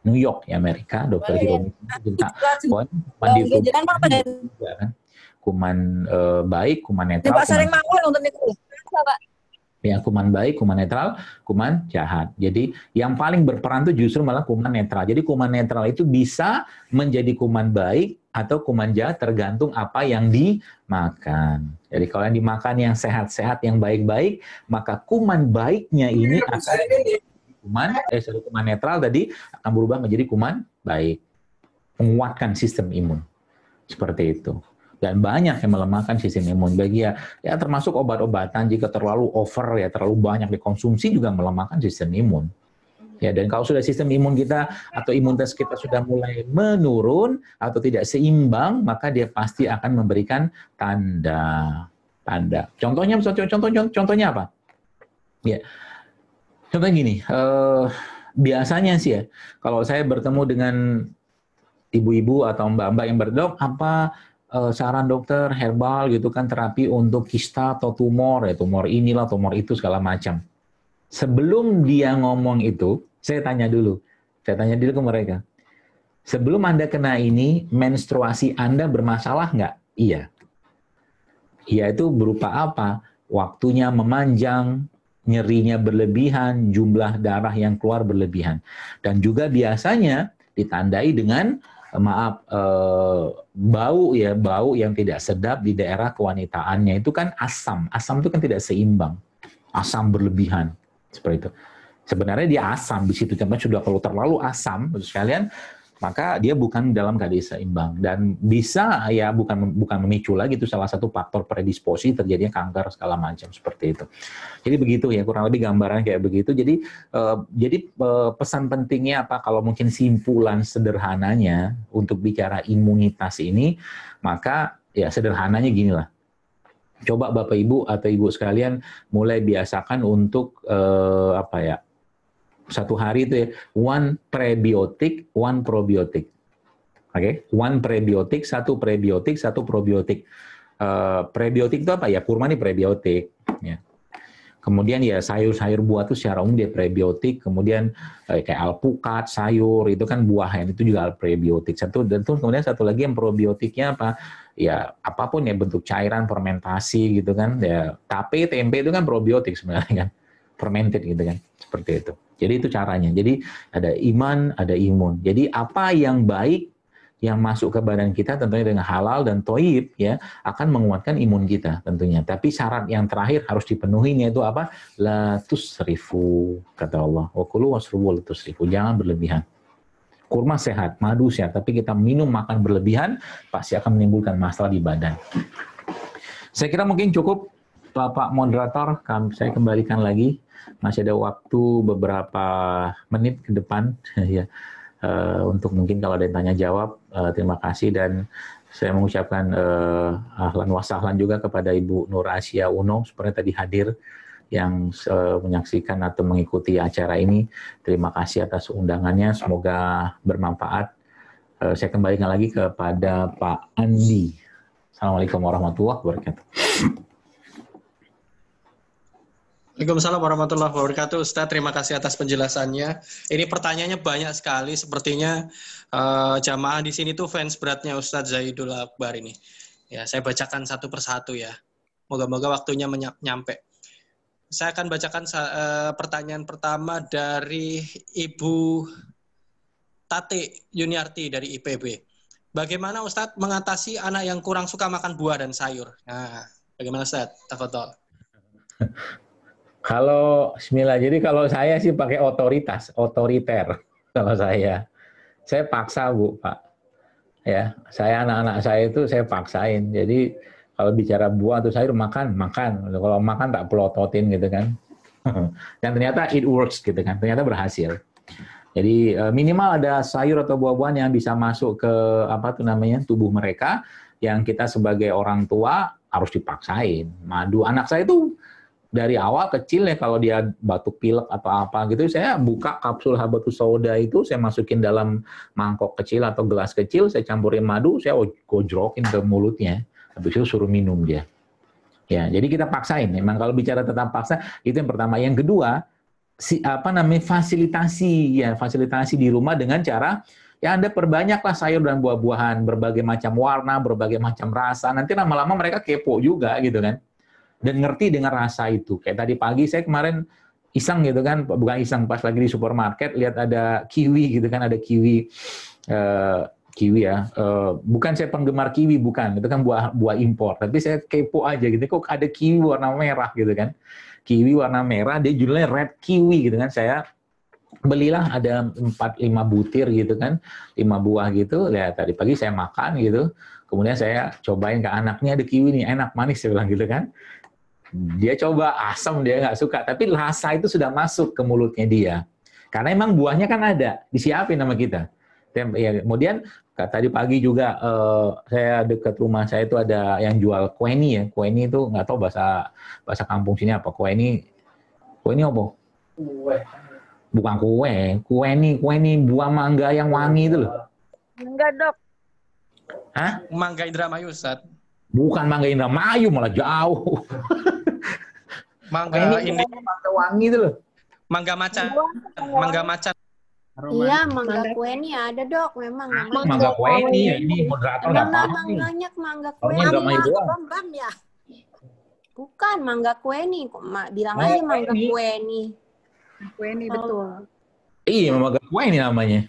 New York, ya, Amerika, dokter Hiromi, kuman baik, kuman netral. Pak sering mangkul untuk itu. Ya, kuman baik, kuman netral, kuman jahat. Jadi yang paling berperan itu justru malah kuman netral. Jadi kuman netral itu bisa menjadi kuman baik atau kuman jahat tergantung apa yang dimakan. Jadi kalau yang dimakan yang sehat-sehat, yang baik-baik, maka kuman baiknya ini akan kuman netral tadi akan berubah menjadi kuman baik. Menguatkan sistem imun. Seperti itu. Dan banyak yang melemahkan sistem imun. Bagi ya termasuk obat-obatan jika terlalu over ya terlalu banyak dikonsumsi juga melemahkan sistem imun. Ya, dan kalau sudah sistem imun kita atau imunitas kita sudah mulai menurun atau tidak seimbang, maka dia pasti akan memberikan tanda. Contohnya apa? Ya, contohnya gini. Biasanya sih ya, kalau saya bertemu dengan ibu-ibu atau mbak-mbak yang berdok, apa saran dokter herbal gitu kan terapi untuk kista atau tumor ya tumor inilah tumor itu segala macam. Sebelum dia ngomong itu, saya tanya dulu ke mereka. Sebelum Anda kena ini, menstruasi Anda bermasalah nggak? Iya. Iya itu berupa apa? Waktunya memanjang, nyerinya berlebihan, jumlah darah yang keluar berlebihan. Dan juga biasanya ditandai dengan bau yang tidak sedap di daerah kewanitaannya itu kan asam itu kan tidak seimbang, asam berlebihan seperti itu. Sebenarnya dia asam di situ, cuma sudah kalau terlalu asam sekalian maka dia bukan dalam keadaan seimbang dan bisa ya bukan memicu lagi itu salah satu faktor predisposisi terjadinya kanker segala macam seperti itu. Jadi begitu ya kurang lebih gambaran kayak begitu. Jadi pesan pentingnya apa kalau mungkin simpulan sederhananya untuk bicara imunitas ini maka ya sederhananya gini lah. Coba Bapak Ibu atau Ibu sekalian mulai biasakan untuk satu hari itu ya, one prebiotik, one probiotik. Oke, one prebiotik, satu prebiotik, satu probiotik. Prebiotik itu apa ya? Kurma ini prebiotik. Ya. Kemudian ya sayur-sayur buah itu secara umum dia prebiotik. Kemudian kayak alpukat, sayur itu kan buah itu juga prebiotik. Kemudian satu lagi yang probiotiknya apa? Ya apapun ya bentuk cairan, fermentasi gitu kan. Ya tape, tempe itu kan probiotik sebenarnya kan. Fermented gitu kan. Seperti itu. Jadi itu caranya. Jadi ada iman, ada imun. Jadi apa yang baik yang masuk ke badan kita tentunya dengan halal dan thayyib ya akan menguatkan imun kita tentunya. Tapi syarat yang terakhir harus dipenuhi yaitu apa? La tusrifu kata Allah. Wa kulu wasrubu la tusrifu. Jangan berlebihan. Kurma sehat, madu sehat, tapi kita minum makan berlebihan pasti akan menimbulkan masalah di badan. Saya kira mungkin cukup Bapak moderator, saya kembalikan lagi. Masih ada waktu beberapa menit ke depan ya untuk mungkin kalau ada yang tanya jawab. Terima kasih dan saya mengucapkan ahlan wa sahlan juga kepada Ibu Nur Asia Uno seperti tadi hadir yang menyaksikan atau mengikuti acara ini. Terima kasih atas undangannya, semoga bermanfaat. Saya kembalikan lagi kepada Pak Andi. Assalamualaikum warahmatullahi wabarakatuh. Waalaikumsalam warahmatullahi wabarakatuh. Ustadz, terima kasih atas penjelasannya. Ini pertanyaannya banyak sekali. Sepertinya jamaah di sini tuh fans beratnya Ustadz Zaidul Akbar ini. Ya, saya bacakan satu persatu ya. Moga-moga waktunya nyampe. Saya akan bacakan pertanyaan pertama dari Ibu Tate Yuniarti dari IPB. Bagaimana Ustadz mengatasi anak yang kurang suka makan buah dan sayur? Nah, bagaimana Ustadz? Tafadhol. Kalau bismillah, jadi kalau saya sih pakai otoriter. Kalau saya paksa Bu, Pak. Ya, saya anak-anak saya itu saya paksain. Jadi kalau bicara buah atau sayur makan. Kalau makan tak pelototin gitu kan. Dan ternyata it works gitu kan. Ternyata berhasil. Jadi minimal ada sayur atau buah-buahan yang bisa masuk ke tubuh mereka yang kita sebagai orang tua harus dipaksain. Madu anak saya itu dari awal kecil ya kalau dia batuk pilek atau apa gitu saya buka kapsul habatus sauda itu saya masukin dalam mangkok kecil atau gelas kecil saya campurin madu saya gojrokin ke mulutnya habis itu suruh minum dia. Ya, jadi kita paksain. Memang kalau bicara tentang paksa itu yang pertama. Yang kedua fasilitasi di rumah dengan cara ya Anda perbanyaklah sayur dan buah-buahan berbagai macam warna, berbagai macam rasa. Nanti lama-lama mereka kepo juga gitu kan. dan ngerti dengan rasa itu. Kayak tadi pagi saya kemarin iseng gitu kan, bukan iseng, pas lagi di supermarket lihat ada kiwi gitu kan, ada kiwi kiwi ya. Bukan saya penggemar kiwi, bukan, itu kan buah impor, tapi saya kepo aja gitu, kok ada kiwi warna merah gitu kan. Kiwi warna merah, dia judulnya red kiwi gitu kan. Saya belilah ada 4-5 butir gitu kan, 5 buah gitu. Lihat tadi pagi saya makan gitu. Kemudian saya cobain ke anaknya, ada kiwi nih, enak, manis, saya bilang gitu kan. Dia coba, asam, dia nggak suka. Tapi rasa itu sudah masuk ke mulutnya dia. Karena emang buahnya kan ada, disiapin sama kita. Ya, kemudian tadi pagi juga saya dekat rumah saya itu ada yang jual kueni ya. Kueni itu nggak tahu bahasa kampung sini apa. Kueni apa? Kue. Bukan kueni buah mangga yang wangi itu loh. Enggak, Dok. Hah? Mangga Indramayu, Ustaz. Bukan mangga Indramayu, malah jauh. Mangga ini mangga wangi itu loh. Mangga macan. Mangga macan. Iya, mangga kueni ada, Dok, memang. Mangga kueni ya, ini moderator nggak paham. Banyak mangga kueni. Bam ya. Bukan mangga kueni, bilang aja mangga kueni. Kueni betul. Iya, mangga kueni namanya.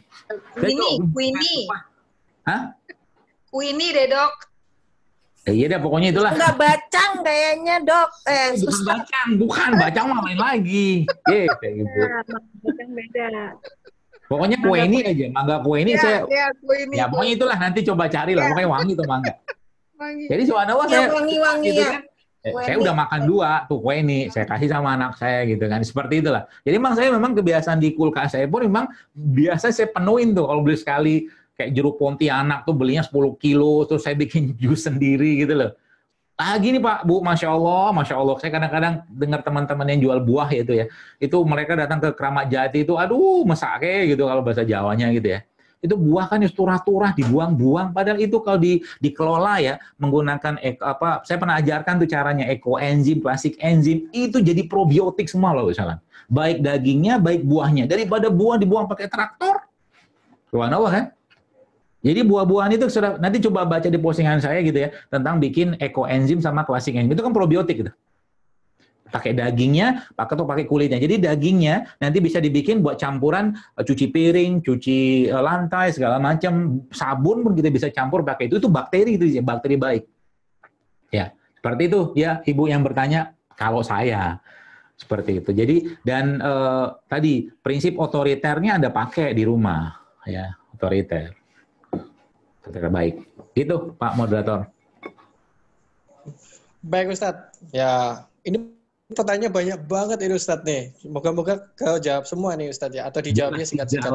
Kuini. Hah? Kuini deh, Dok. Iya deh, pokoknya itulah. Enggak bacang kayaknya, Dok. Bukan bacang mah lain lagi. Kayak gitu. Bacang beda. Pokoknya kueni aja, mangga kueni saya. Kuini. Ya pokoknya itulah, nanti coba cari lah, pokoknya wangi tuh mangga. Jadi subhanallah saya wangi-wangi gitu ya. kan. Saya udah makan 2 tuh kueni, saya kasih sama anak saya gitu kan, seperti itulah. Jadi memang kebiasaan di kulkas saya pun memang biasa saya penuhin tuh kalau beli sekali. Kayak jeruk Pontianak tuh belinya 10 kilo, terus saya bikin jus sendiri gitu loh. Gini Pak, Bu, Masya Allah. Saya kadang-kadang dengar teman-teman yang jual buah itu mereka datang ke Keramat Jati itu, aduh, mesake gitu kalau bahasa Jawanya gitu ya. Itu buah kan turah-turah, dibuang-buang, padahal itu kalau dikelola ya, menggunakan saya pernah ajarkan tuh caranya, ekoenzim, plastik enzim, itu jadi probiotik semua loh misalnya. Baik dagingnya, baik buahnya. Daripada buah dibuang pakai traktor, subhanallah kan? Jadi buah-buahan itu sudah, nanti coba baca di postingan saya gitu ya, tentang bikin ekoenzim sama klasik enzim. Itu kan probiotik gitu. Pakai dagingnya, pakai kulitnya. Jadi dagingnya nanti bisa dibikin buat campuran cuci piring, cuci lantai, segala macam. Sabun pun kita bisa campur pakai itu bakteri, itu bakteri baik. Ya, seperti itu ya Ibu yang bertanya, kalau saya. Seperti itu. Jadi, dan tadi, prinsip otoriternya Anda pakai di rumah. Ya, otoriter. Terbaik. Itu Pak Moderator. Baik Ustadz. Ya, ini pertanyaan banyak banget ini Ustadz nih. Moga-moga kejawab semua nih Ustadz ya, atau dijawabnya singkat-singkat.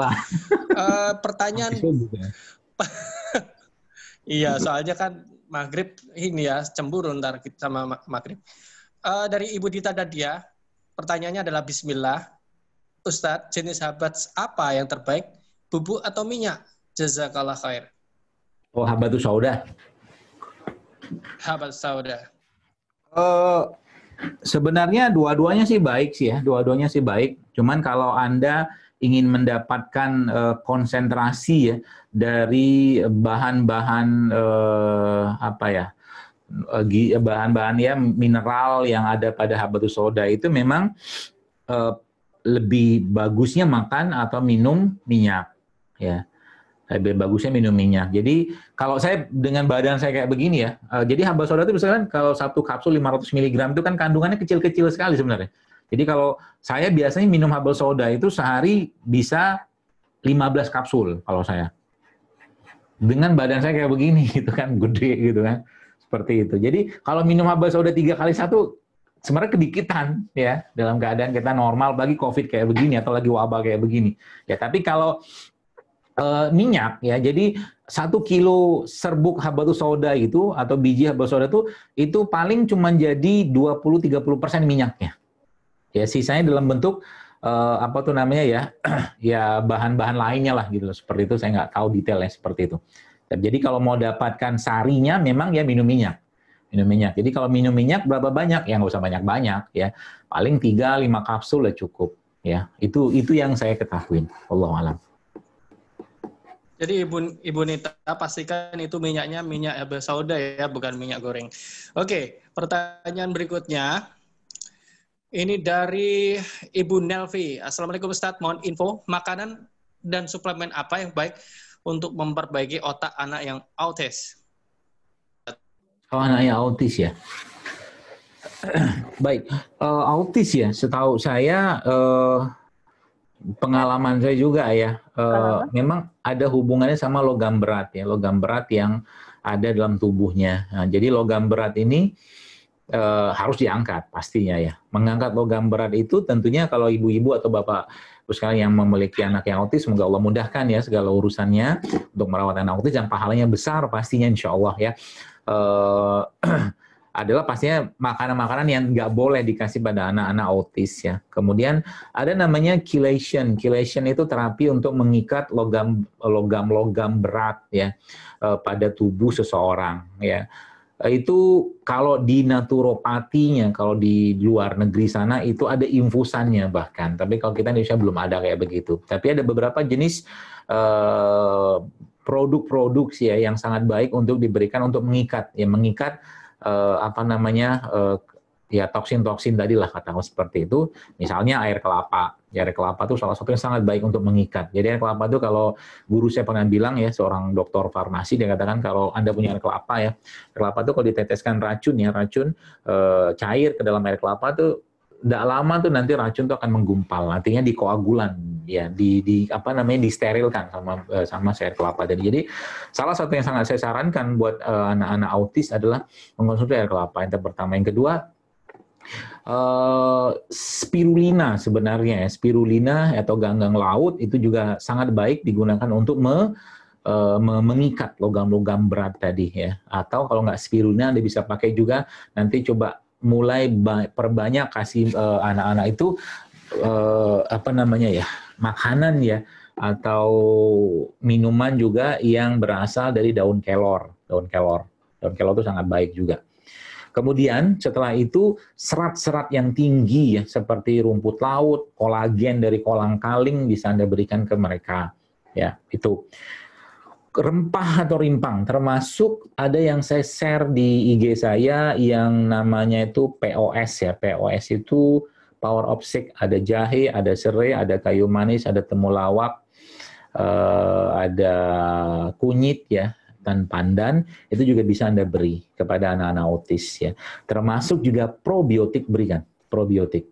Pertanyaan. Iya, soalnya kan maghrib ini ya, cemburu ntar sama maghrib. Dari Ibu Dita Dadia, pertanyaannya adalah Bismillah. Ustadz, jenis habat apa yang terbaik, bubuk atau minyak? Jazakallah khair. Oh, habatus sauda. Habatus sauda. Sebenarnya dua-duanya sih baik sih ya, dua-duanya sih baik. Cuman kalau Anda ingin mendapatkan konsentrasi ya dari bahan-bahan bahan-bahan ya mineral yang ada pada habatus sauda itu memang lebih bagusnya makan atau minum minyak ya. Lebih bagusnya minum minyak. Jadi kalau saya dengan badan saya kayak begini ya, jadi habatus sauda itu misalkan kalau 1 kapsul 500 mg itu kan kandungannya kecil-kecil sekali sebenarnya. Jadi kalau saya biasanya minum habatus sauda itu sehari bisa 15 kapsul kalau saya. Dengan badan saya kayak begini gitu kan, gede gitu kan. Seperti itu. Jadi kalau minum habatus sauda 3 kali 1 sebenarnya kedikitan ya dalam keadaan kita normal bagi COVID kayak begini atau lagi wabah kayak begini. Ya tapi kalau minyak ya, jadi 1 kilo serbuk habatus sauda itu atau biji habatus sauda itu paling cuma jadi 20-30% minyaknya. Ya sisanya dalam bentuk ya bahan-bahan lainnya lah gitu. Seperti itu saya nggak tahu detailnya seperti itu. Jadi kalau mau dapatkan sarinya memang ya minum minyak. Jadi kalau minum minyak berapa banyak? Ya nggak usah banyak-banyak ya. Paling 3-5 kapsul lah cukup ya. Itu yang saya ketahui. Wallahu a'lam. Jadi Ibu Nita pastikan itu minyaknya minyak habatus sauda ya, bukan minyak goreng. Oke, Pertanyaan berikutnya, ini dari Ibu Nelvi. Assalamualaikum Ustadz, mohon info makanan dan suplemen apa yang baik untuk memperbaiki otak anak yang autis? Oh, anaknya autis ya. Baik, autis ya. Setahu saya, pengalaman saya juga ya, memang ada hubungannya sama logam berat ya, logam berat yang ada dalam tubuhnya. Nah, jadi logam berat ini harus diangkat pastinya ya. Mengangkat logam berat itu tentunya kalau ibu-ibu atau bapak sekalian yang memiliki anak yang autis, semoga Allah mudahkan ya segala urusannya untuk merawat anak autis yang pahalanya besar pastinya insya Allah ya. Adalah pastinya makanan-makanan yang nggak boleh dikasih pada anak-anak autis ya. Kemudian ada namanya chelation. Chelation itu terapi untuk mengikat logam berat ya pada tubuh seseorang ya. Itu kalau di naturopatinya, kalau di luar negeri sana itu ada infusannya bahkan. Tapi kalau kita di Indonesia belum ada kayak begitu. Tapi ada beberapa jenis produk-produk ya yang sangat baik untuk diberikan untuk mengikat ya, mengikat ya toksin-toksin tadi lah katakan seperti itu. Misalnya air kelapa. Ya, air kelapa itu salah satu yang sangat baik untuk mengikat. Jadi air kelapa itu kalau guru saya pernah bilang ya, seorang dokter farmasi, dia katakan kalau Anda punya air kelapa ya, air kelapa itu kalau diteteskan racun cair ke dalam air kelapa tuh tidak lama tuh nanti racun tuh akan menggumpal, artinya dikoagulan ya, disterilkan sama air kelapa tadi. Jadi salah satu yang sangat saya sarankan buat anak-anak autis adalah mengkonsumsi air kelapa. Yang pertama, yang kedua spirulina sebenarnya ya, spirulina atau ganggang laut itu juga sangat baik digunakan untuk mengikat logam-logam berat tadi ya. Atau kalau nggak spirulina Anda bisa pakai juga, nanti coba mulai perbanyak kasih anak-anak itu makanan ya atau minuman juga yang berasal dari daun kelor. Daun kelor itu sangat baik juga. Kemudian setelah itu serat-serat yang tinggi ya seperti rumput laut, kolagen dari kolang-kaling bisa Anda berikan ke mereka. Ya, itu. Rempah atau rimpang, termasuk ada yang saya share di IG saya yang namanya itu POS ya. POS itu Power of Six, ada jahe, ada serai, ada kayu manis, ada temulawak, ada kunyit ya, dan pandan, itu juga bisa Anda beri kepada anak-anak autis ya. Termasuk juga probiotik, berikan probiotik.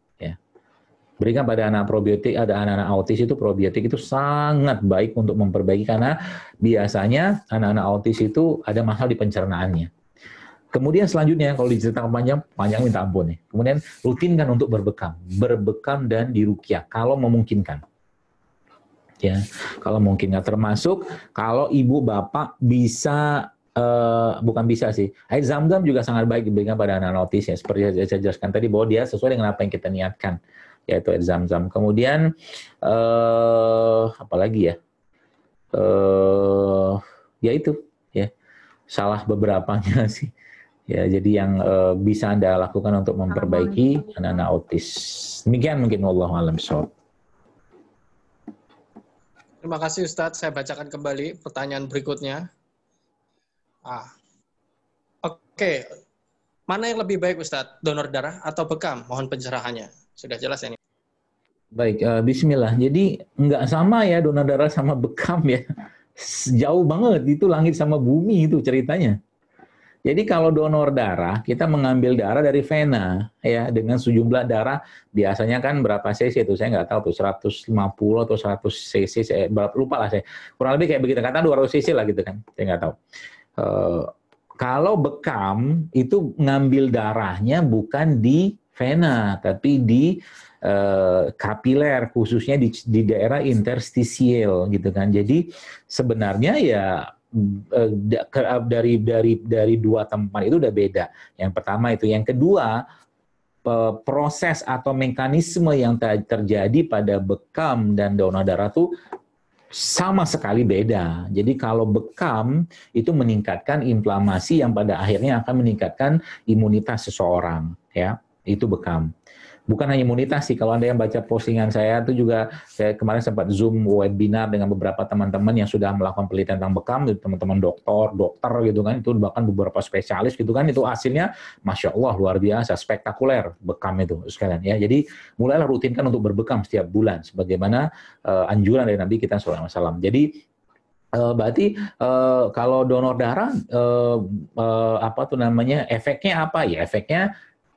Berikan pada anak probiotik, ada anak-anak autis itu probiotik itu sangat baik untuk memperbaiki karena biasanya anak-anak autis itu ada masalah di pencernaannya. Kemudian selanjutnya kalau diceritakan panjang minta ampun nih. Kemudian rutinkan untuk berbekam dan diruqyah kalau memungkinkan. Ya, kalau mungkin nggak termasuk kalau ibu bapak bisa bukan bisa sih. Air zam-zam juga sangat baik diberikan pada anak-anak autis ya. Seperti saya jelaskan tadi bahwa dia sesuai dengan apa yang kita niatkan. Yaitu air zam-zam. Kemudian apalagi ya? Ya itu ya. Salah beberapanya sih. Ya, jadi yang bisa Anda lakukan untuk memperbaiki anak-anak autis. Demikian mungkin wallahu a'lam bishawab. Terima kasih Ustadz. Saya bacakan kembali pertanyaan berikutnya. Oke. Mana yang lebih baik Ustadz? Donor darah atau bekam? Mohon pencerahannya. Sudah jelas ya ini. Baik, bismillah. Jadi nggak sama ya donor darah sama bekam ya. Jauh banget, itu langit sama bumi itu ceritanya. Jadi kalau donor darah, kita mengambil darah dari vena ya dengan sejumlah darah biasanya kan berapa cc itu saya nggak tahu tuh 150 atau 100 cc saya lupa lah saya. Kurang lebih kayak begitu, kata 200 cc lah gitu kan. Saya nggak tahu. Kalau bekam itu ngambil darahnya bukan di vena tapi di kapiler, khususnya di daerah interstisial gitu kan. Jadi sebenarnya ya dari dua tempat itu udah beda. Yang pertama itu, yang kedua proses atau mekanisme yang terjadi pada bekam dan donor darah itu sama sekali beda. Jadi kalau bekam itu meningkatkan inflamasi yang pada akhirnya akan meningkatkan imunitas seseorang, ya. Itu bekam. Bukan hanya imunitas sih, kalau Anda yang baca postingan saya itu juga, saya kemarin sempat Zoom webinar dengan beberapa teman-teman yang sudah melakukan penelitian tentang bekam, teman-teman dokter gitu kan, itu bahkan beberapa spesialis gitu kan, itu hasilnya Masya Allah luar biasa, spektakuler bekam itu sekalian ya. Jadi mulailah rutinkan untuk berbekam setiap bulan, sebagaimana anjuran dari Nabi kita SAW. Jadi berarti kalau donor darah apa tuh namanya, efeknya apa ya? Efeknya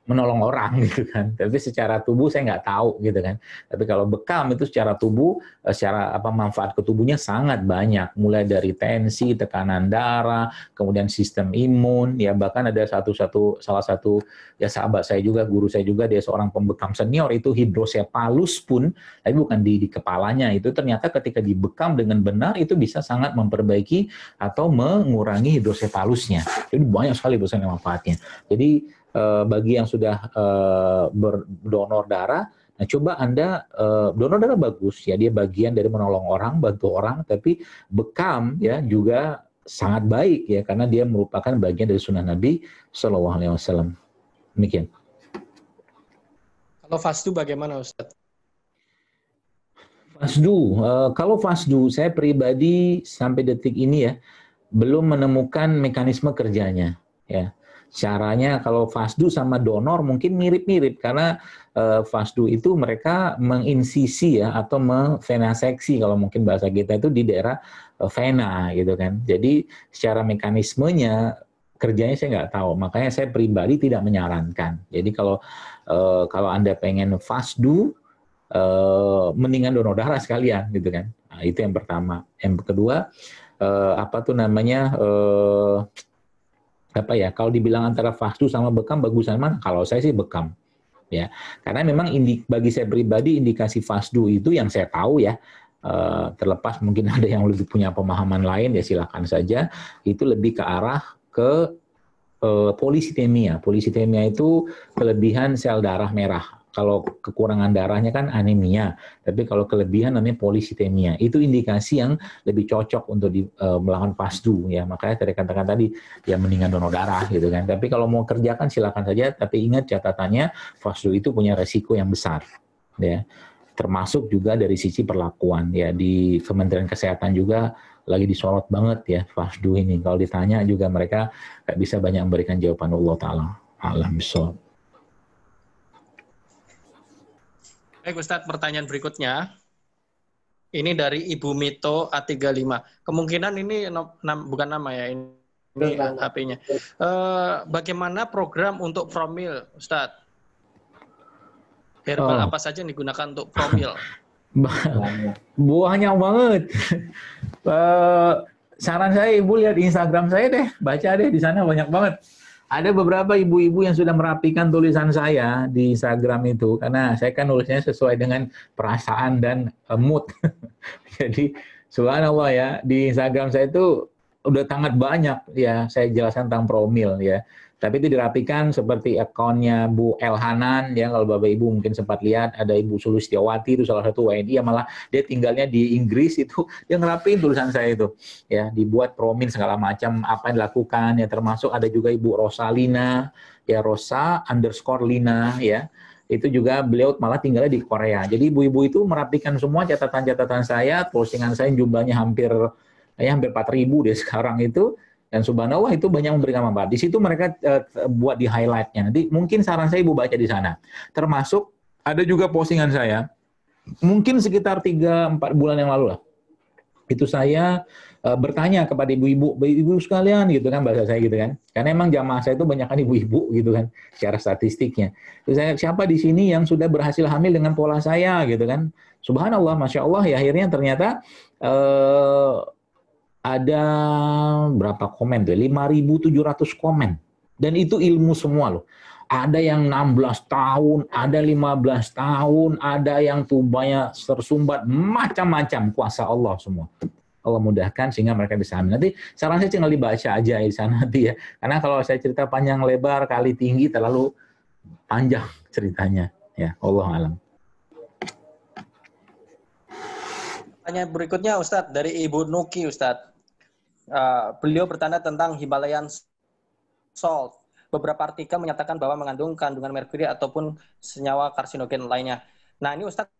menolong orang gitu kan. Tapi secara tubuh saya nggak tahu gitu kan. Tapi kalau bekam itu secara tubuh, secara apa manfaat ke tubuhnya sangat banyak. Mulai dari tensi, tekanan darah, kemudian sistem imun, ya bahkan ada salah satu ya sahabat saya juga, guru saya juga, dia seorang pembekam senior itu hidrosepalus pun, tapi bukan di kepalanya, itu ternyata ketika dibekam dengan benar itu bisa sangat memperbaiki atau mengurangi hidrosepalusnya. Jadi banyak sekali besar manfaatnya. Jadi bagi yang sudah berdonor darah, nah coba Anda, donor darah bagus ya, dia bagian dari menolong orang, bantu orang, tapi bekam ya juga sangat baik ya, karena dia merupakan bagian dari sunnah Nabi SAW. Demikian. Kalau fasdu bagaimana Ustadz? Fasdu, kalau fasdu saya pribadi sampai detik ini ya belum menemukan mekanisme kerjanya ya. Caranya kalau fasdu sama donor mungkin mirip-mirip, karena fasdu itu mereka menginsisi ya atau memvenaseksi, kalau mungkin bahasa kita itu di daerah vena gitu kan. Jadi secara mekanismenya kerjanya saya nggak tahu, makanya saya pribadi tidak menyarankan. Jadi kalau Anda pengen fasdu, mendingan donor darah sekalian gitu kan. Nah, itu yang pertama. Yang kedua, apa tuh namanya, apa ya, kalau dibilang antara fasdu sama bekam bagusan mana? Kalau saya sih bekam ya, karena memang bagi saya pribadi indikasi fasdu itu yang saya tahu ya, terlepas mungkin ada yang lebih punya pemahaman lain ya silakan saja, itu lebih ke arah ke polisitemia. Polisitemia itu kelebihan sel darah merah. Kalau kekurangan darahnya kan anemia, tapi kalau kelebihan namanya polisitemia. Itu indikasi yang lebih cocok untuk melakukan fasdu ya. Makanya saya katakan tadi ya mendingan donor darah gitu kan. Tapi kalau mau kerjakan silakan saja, tapi ingat catatannya fasdu itu punya resiko yang besar ya. Termasuk juga dari sisi perlakuan ya, di Kementerian Kesehatan juga lagi disorot banget ya fasdu ini. Kalau ditanya juga mereka nggak bisa banyak memberikan jawaban. Allah Ta'ala a'lam bishawab. Baik Ustadz, pertanyaan berikutnya. Ini dari Ibu Mito A35. Kemungkinan ini bukan nama ya, ini HP-nya. Bagaimana program untuk promil, Ustadz? Herbal apa saja yang digunakan untuk promil? Banyak banget. Saran saya Ibu lihat Instagram saya deh, baca deh, di sana banyak banget. Ada beberapa ibu-ibu yang sudah merapikan tulisan saya di Instagram itu, karena saya kan nulisnya sesuai dengan perasaan dan mood. Jadi subhanallah ya, di Instagram saya itu udah sangat banyak ya saya jelaskan tentang promil ya. Tapi itu dirapikan seperti akunnya Bu Elhanan ya, kalau Bapak Ibu mungkin sempat lihat, ada Ibu Sulistiawati itu salah satu WNI yang malah dia tinggalnya di Inggris, itu dia ngerapin tulisan saya itu ya, dibuat promil segala macam apa yang dilakukan ya, termasuk ada juga Ibu Rosalina ya, Rosa_Lina ya, itu juga beliau malah tinggalnya di Korea. Jadi ibu-ibu itu merapikan semua catatan-catatan saya, postingan saya jumlahnya hampir 4.000 deh sekarang itu. Dan subhanallah itu banyak memberikan manfaat. Di situ mereka buat di highlight-nya. Nanti mungkin saran saya Ibu baca di sana. Termasuk ada juga postingan saya, mungkin sekitar 3-4 bulan yang lalu lah. Itu saya bertanya kepada ibu-ibu sekalian gitu kan, bahasa saya gitu kan. Karena emang jamaah saya itu banyak kan ibu-ibu gitu kan, secara statistiknya. Terus saya, siapa di sini yang sudah berhasil hamil dengan pola saya gitu kan. Subhanallah, Masya Allah ya, akhirnya ternyata ada berapa komen tuh? 5.700 komen. Dan itu ilmu semua loh. Ada yang 16 tahun, ada 15 tahun, ada yang tubuhnya tersumbat, macam-macam, kuasa Allah semua. Allah mudahkan sehingga mereka bisa hamil. Nanti saran saya tinggal dibaca aja di sana nanti ya. Karena kalau saya cerita panjang lebar, kali tinggi, terlalu panjang ceritanya. Ya, Allah alam. Pertanyaan berikutnya Ustadz, dari Ibu Nuki Ustadz. Beliau bertanya tentang Himalayan salt. beberapa artikel menyatakan bahwa mengandung kandungan merkuri ataupun senyawa karsinogen lainnya. Nah, ini Ustadz,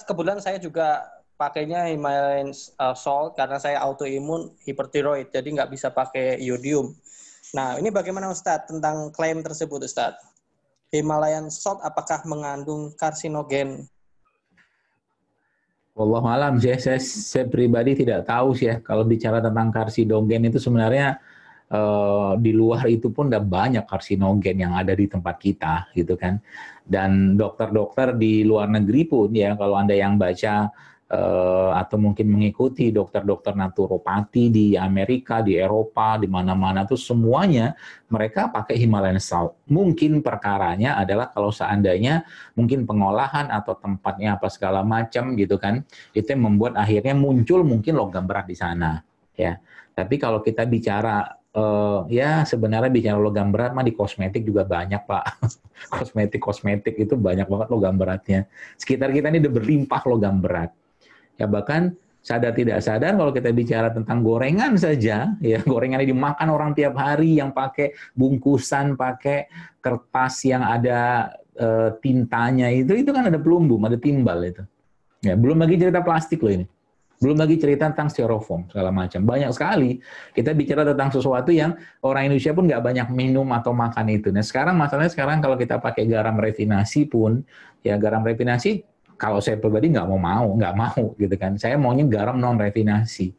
kebetulan saya juga pakainya Himalayan salt karena saya autoimun hipertiroid, jadi nggak bisa pakai iodium. Nah, ini bagaimana Ustadz tentang klaim tersebut Ustadz? Himalayan salt apakah mengandung karsinogen? Wallahualam sih, saya pribadi tidak tahu sih ya. Kalau bicara tentang karsinogen itu sebenarnya di luar itu pun udah banyak karsinogen yang ada di tempat kita gitu kan. Dan dokter-dokter di luar negeri pun ya, kalau Anda yang baca atau mungkin mengikuti dokter-dokter naturopati di Amerika, di Eropa, di mana-mana tuh semuanya mereka pakai Himalayan salt. Mungkin perkaranya adalah kalau seandainya mungkin pengolahan atau tempatnya apa segala macam gitu kan, itu yang membuat akhirnya muncul mungkin logam berat di sana ya. Tapi kalau kita bicara ya sebenarnya bicara logam berat mah di kosmetik juga banyak Pak. Kosmetik itu banyak banget logam beratnya. Sekitar kita ini udah berlimpah logam berat. Ya bahkan sadar tidak sadar kalau kita bicara tentang gorengan saja, ya gorengan yang dimakan orang tiap hari yang pakai bungkusan, pakai kertas yang ada tintanya itu kan ada pelumbum, ada timbal itu. Ya belum lagi cerita plastik loh ini. Belum lagi cerita tentang styrofoam segala macam. Banyak sekali kita bicara tentang sesuatu yang orang Indonesia pun nggak banyak minum atau makan itu. Nah sekarang masalahnya kalau kita pakai garam refinasi pun, ya garam refinasi kalau saya pribadi nggak mau gitu kan. Saya maunya garam non refinasi.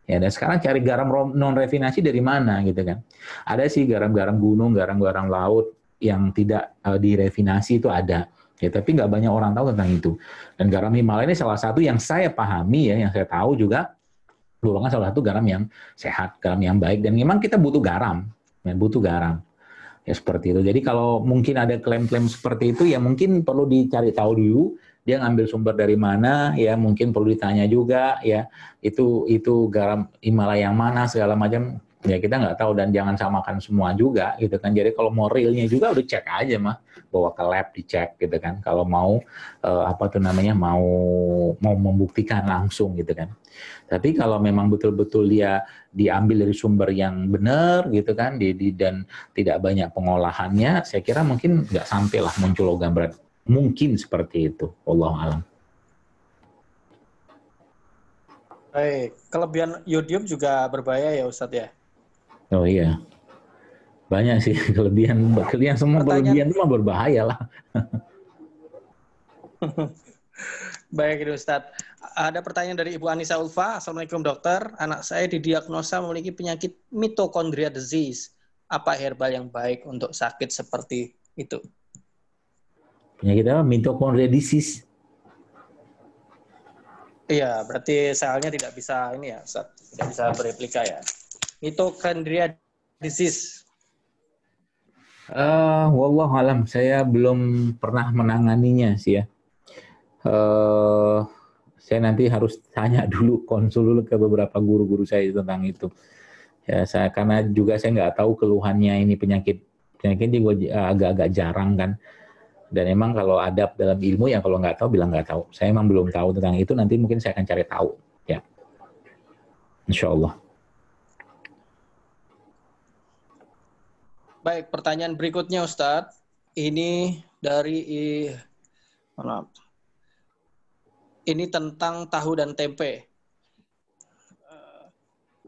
Ya, dan sekarang cari garam non refinasi dari mana gitu kan? Ada sih garam-garam gunung, garam-garam laut yang tidak direfinasi itu ada. Ya, tapi nggak banyak orang tahu tentang itu. Dan garam Himalaya ini salah satu yang saya pahami ya, yang saya tahu juga merupakan salah satu garam yang sehat, garam yang baik. Dan memang kita butuh garam, ya, butuh garam. Ya seperti itu. Jadi kalau mungkin ada klaim-klaim seperti itu, ya mungkin perlu dicari tahu dulu dia ngambil sumber dari mana, ya mungkin perlu ditanya juga, ya itu garam Himalaya yang mana segala macam, ya kita nggak tahu dan jangan samakan semua juga, gitu kan. Jadi kalau mau realnya juga udah cek aja mah, bawa ke lab dicek, gitu kan. Kalau mau mau membuktikan langsung, gitu kan. Tapi kalau memang betul-betul dia diambil dari sumber yang benar, gitu kan, dan tidak banyak pengolahannya, saya kira mungkin nggak sampailah muncul logam berat. Mungkin seperti itu, wallahu alam. Baik, kelebihan iodium juga berbahaya ya Ustadz ya? Oh iya, banyak sih kelebihan semua kelebihan itu mah berbahaya lah. Baik Ustadz, ada pertanyaan dari Ibu Anissa Ulfa. Assalamualaikum dokter, anak saya didiagnosa memiliki penyakit mitochondria disease. Apa herbal yang baik untuk sakit seperti itu? Penyakit apa? Mitochondria disease. Iya, berarti selnya tidak bisa ini ya, tidak bisa bereplika ya. Mitochondria disease. Wallahu alam, saya belum pernah menanganinya sih ya. Saya nanti harus tanya dulu, konsul dulu ke beberapa guru-guru saya tentang itu. Ya, karena juga saya nggak tahu keluhannya ini penyakit juga agak-agak jarang kan. Dan emang kalau adab dalam ilmu ya kalau nggak tahu bilang nggak tahu. Saya emang belum tahu tentang itu. Nanti mungkin saya akan cari tahu. Ya, Insya Allah. Baik, pertanyaan berikutnya Ustadz. Ini ini tentang tahu dan tempe.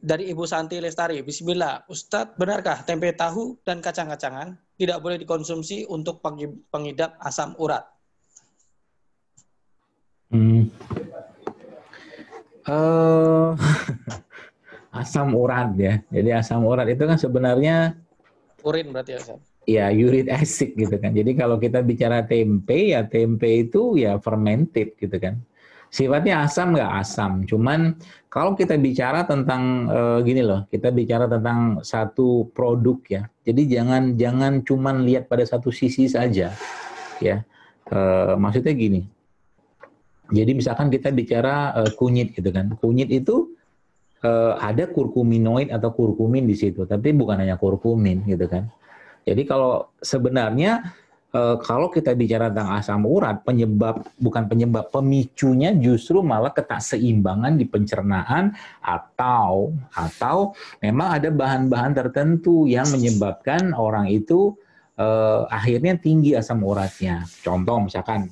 Dari Ibu Santi Lestari. Bismillah, Ustadz, benarkah tempe tahu dan kacang-kacangan tidak boleh dikonsumsi untuk pengidap asam urat? Asam urat ya. Jadi asam urat itu kan sebenarnya urin berarti ya Ustadz? Ya, uric acid gitu kan. Jadi kalau kita bicara tempe, ya tempe itu ya fermented gitu kan. Sifatnya asam nggak asam, cuman kalau kita bicara tentang gini loh, kita bicara tentang satu produk ya. Jadi jangan cuman lihat pada satu sisi saja, ya. Maksudnya gini. Jadi misalkan kita bicara kunyit gitu kan, kunyit itu ada kurkuminoid atau kurkumin di situ, tapi bukan hanya kurkumin gitu kan. Jadi kalau sebenarnya kalau kita bicara tentang asam urat, pemicunya justru malah ketakseimbangan di pencernaan atau memang ada bahan-bahan tertentu yang menyebabkan orang itu akhirnya tinggi asam uratnya. Contoh misalkan,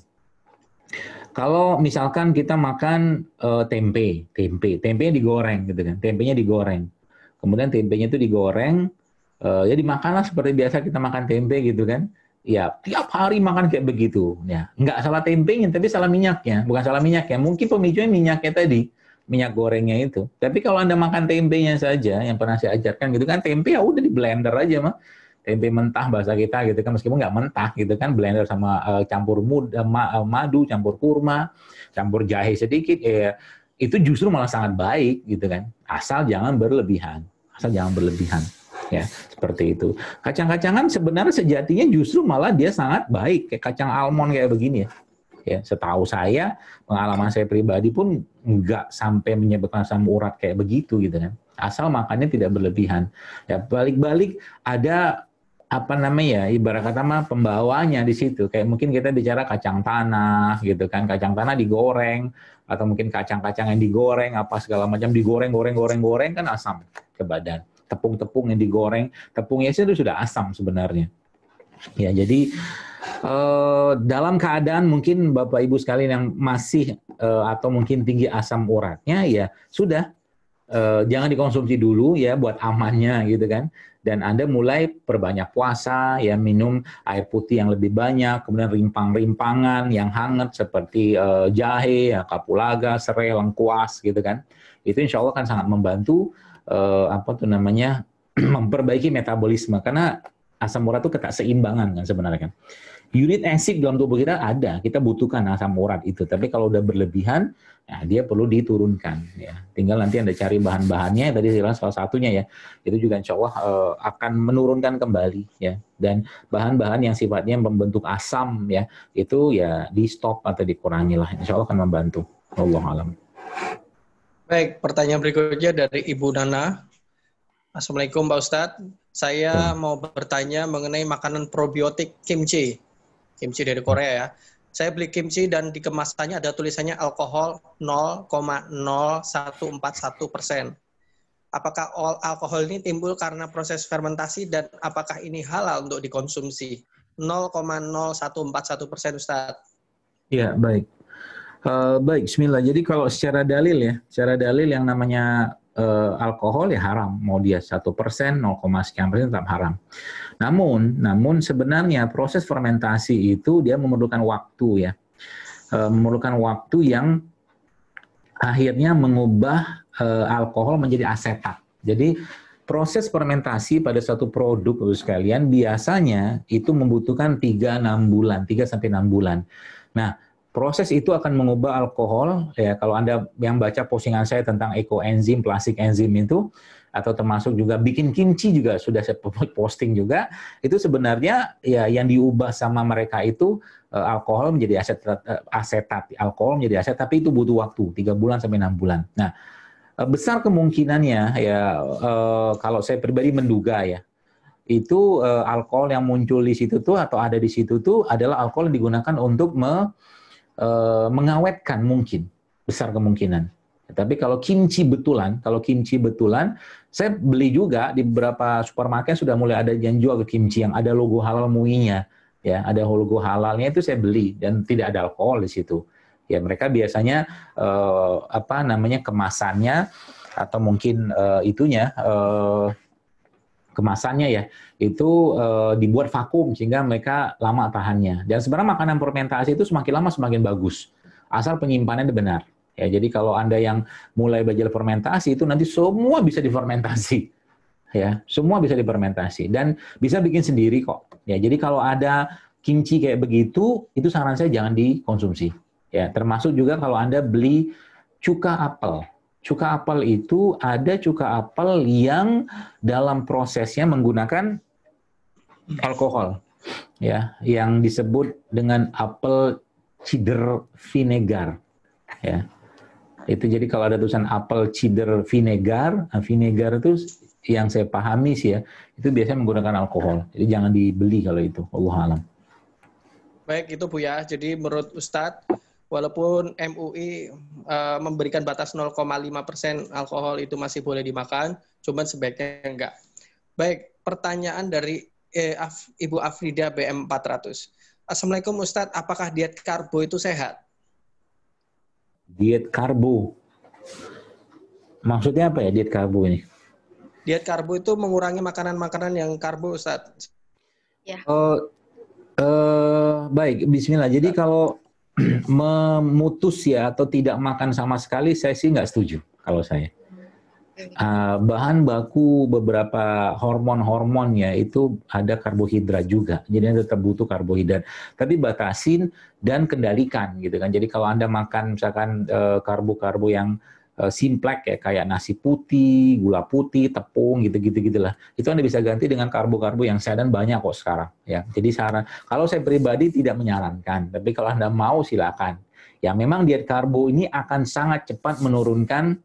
kalau misalkan kita makan tempenya digoreng gitu kan, tempenya digoreng, kemudian tempenya itu digoreng, ya dimakanlah seperti biasa kita makan tempe gitu kan, ya tiap hari makan kayak begitu, ya nggak salah tempenya, tapi salah minyaknya, bukan salah minyaknya, mungkin pemicunya minyaknya tadi, minyak gorengnya itu. Tapi kalau Anda makan tempenya saja, yang pernah saya ajarkan gitu kan, tempe ya udah di blender aja mah. Tempe mentah bahasa kita gitu kan, meskipun nggak mentah gitu kan, blender sama campur madu, campur kurma, campur jahe sedikit, ya itu justru malah sangat baik gitu kan, asal jangan berlebihan, ya seperti itu. Kacang-kacangan sebenarnya sejatinya justru malah dia sangat baik, kayak kacang almond kayak begini ya. Ya, setahu saya, pengalaman saya pribadi pun nggak sampai menyebabkan asam urat kayak begitu gitu kan. Asal makannya tidak berlebihan. Ya balik-balik ada apa namanya ya, ibarat kata mah pembawanya di situ. Kayak mungkin kita bicara kacang tanah gitu kan, kacang tanah digoreng atau mungkin kacang-kacang yang digoreng apa segala macam digoreng kan asam ke badan. Tepung-tepung yang digoreng, tepungnya itu sudah asam sebenarnya. Ya, jadi dalam keadaan mungkin Bapak Ibu sekalian yang masih atau mungkin tinggi asam uratnya, ya sudah jangan dikonsumsi dulu ya buat amannya gitu kan. Dan Anda mulai perbanyak puasa, ya minum air putih yang lebih banyak, kemudian rimpang-rimpangan yang hangat seperti jahe, ya, kapulaga, serai, lengkuas gitu kan. Itu insya Allah kan sangat membantu memperbaiki metabolisme, karena asam urat itu keseimbangan kan sebenarnya kan. Uric acid dalam tubuh kita ada, kita butuhkan asam urat itu. Tapi kalau udah berlebihan, nah dia perlu diturunkan. Ya. Tinggal nanti Anda cari bahan-bahannya, tadi saya bilang salah satunya ya, itu juga insya Allah akan menurunkan kembali. Ya. Dan bahan-bahan yang sifatnya membentuk asam, ya itu ya di stop atau dikurangi lah. Insya Allah akan membantu. Wallahu a'lam. Baik, pertanyaan berikutnya dari Ibu Nana. Assalamualaikum Pak Ustadz. Saya mau bertanya mengenai makanan probiotik kimchi. Kimchi dari Korea ya. Saya beli kimchi dan di kemasannya ada tulisannya alkohol 0,0141%. Apakah alkohol ini timbul karena proses fermentasi dan apakah ini halal untuk dikonsumsi? 0,0141% Ustadz. Ya, baik. Baik, bismillah. Jadi kalau secara dalil yang namanya alkohol ya haram, mau dia 1%, 0, sekian persen tetap haram. Namun sebenarnya proses fermentasi itu dia memerlukan waktu ya, memerlukan waktu yang akhirnya mengubah alkohol menjadi asetat. Jadi proses fermentasi pada suatu produk sekalian biasanya itu membutuhkan 3 sampai 6 bulan. Nah, proses itu akan mengubah alkohol, ya kalau Anda yang baca postingan saya tentang ekoenzim, plastik enzim itu, atau termasuk juga bikin kimchi juga sudah saya posting juga, itu sebenarnya ya yang diubah sama mereka itu alkohol menjadi asetat, alkohol menjadi asetat, tapi itu butuh waktu 3 bulan sampai 6 bulan. Nah, besar kemungkinannya ya kalau saya pribadi menduga ya, itu alkohol yang muncul di situ tuh atau ada di situ tuh adalah alkohol yang digunakan untuk mengawetkan mungkin, besar kemungkinan. Tapi kalau kimchi betulan, saya beli juga di beberapa supermarket sudah mulai ada yang jual kimchi yang ada logo halal MUI-nya, ya ada logo halalnya itu saya beli dan tidak ada alkohol di situ. Ya mereka biasanya kemasannya atau mungkin kemasannya ya itu dibuat vakum sehingga mereka lama tahannya. Dan sebenarnya makanan fermentasi itu semakin lama semakin bagus asal penyimpanannya benar. Ya jadi kalau Anda yang mulai belajar fermentasi itu nanti semua bisa difermentasi. Ya, semua bisa difermentasi dan bisa bikin sendiri kok. Ya, jadi kalau ada kimchi kayak begitu itu saran saya jangan dikonsumsi. Ya, termasuk juga kalau Anda beli cuka apel. Cuka apel itu ada cuka apel yang dalam prosesnya menggunakan alkohol, ya, yang disebut dengan apel cider vinegar, ya. Itu jadi kalau ada tulisan apel cider vinegar, vinegar itu yang saya pahami sih ya, itu biasanya menggunakan alkohol. Jadi jangan dibeli kalau itu. Wallahu a'lam. Baik itu Bu ya. Jadi menurut Ustadz, walaupun MUI memberikan batas 0,5% alkohol itu masih boleh dimakan, cuman sebaiknya enggak. Baik, pertanyaan dari Ibu Afrida BM 400. Assalamualaikum Ustadz, apakah diet karbo itu sehat? Diet karbo. Maksudnya apa ya diet karbo ini? Diet karbo itu mengurangi makanan-makanan yang karbo, Ustadz. Ya. Baik, bismillah. Jadi kalau memutus ya atau tidak makan sama sekali, saya sih nggak setuju kalau saya. Bahan baku beberapa hormon-hormon ya itu ada karbohidrat juga, jadi tetap butuh karbohidrat. Tapi batasin dan kendalikan gitu kan. Jadi kalau Anda makan misalkan karbo-karbo yang simplek ya kayak nasi putih, gula putih, tepung gitu-gitulah. Itu Anda bisa ganti dengan karbo-karbo yang sehat dan banyak kok sekarang ya. Jadi saran kalau saya pribadi tidak menyarankan, tapi kalau Anda mau silakan. Ya memang diet karbo ini akan sangat cepat menurunkan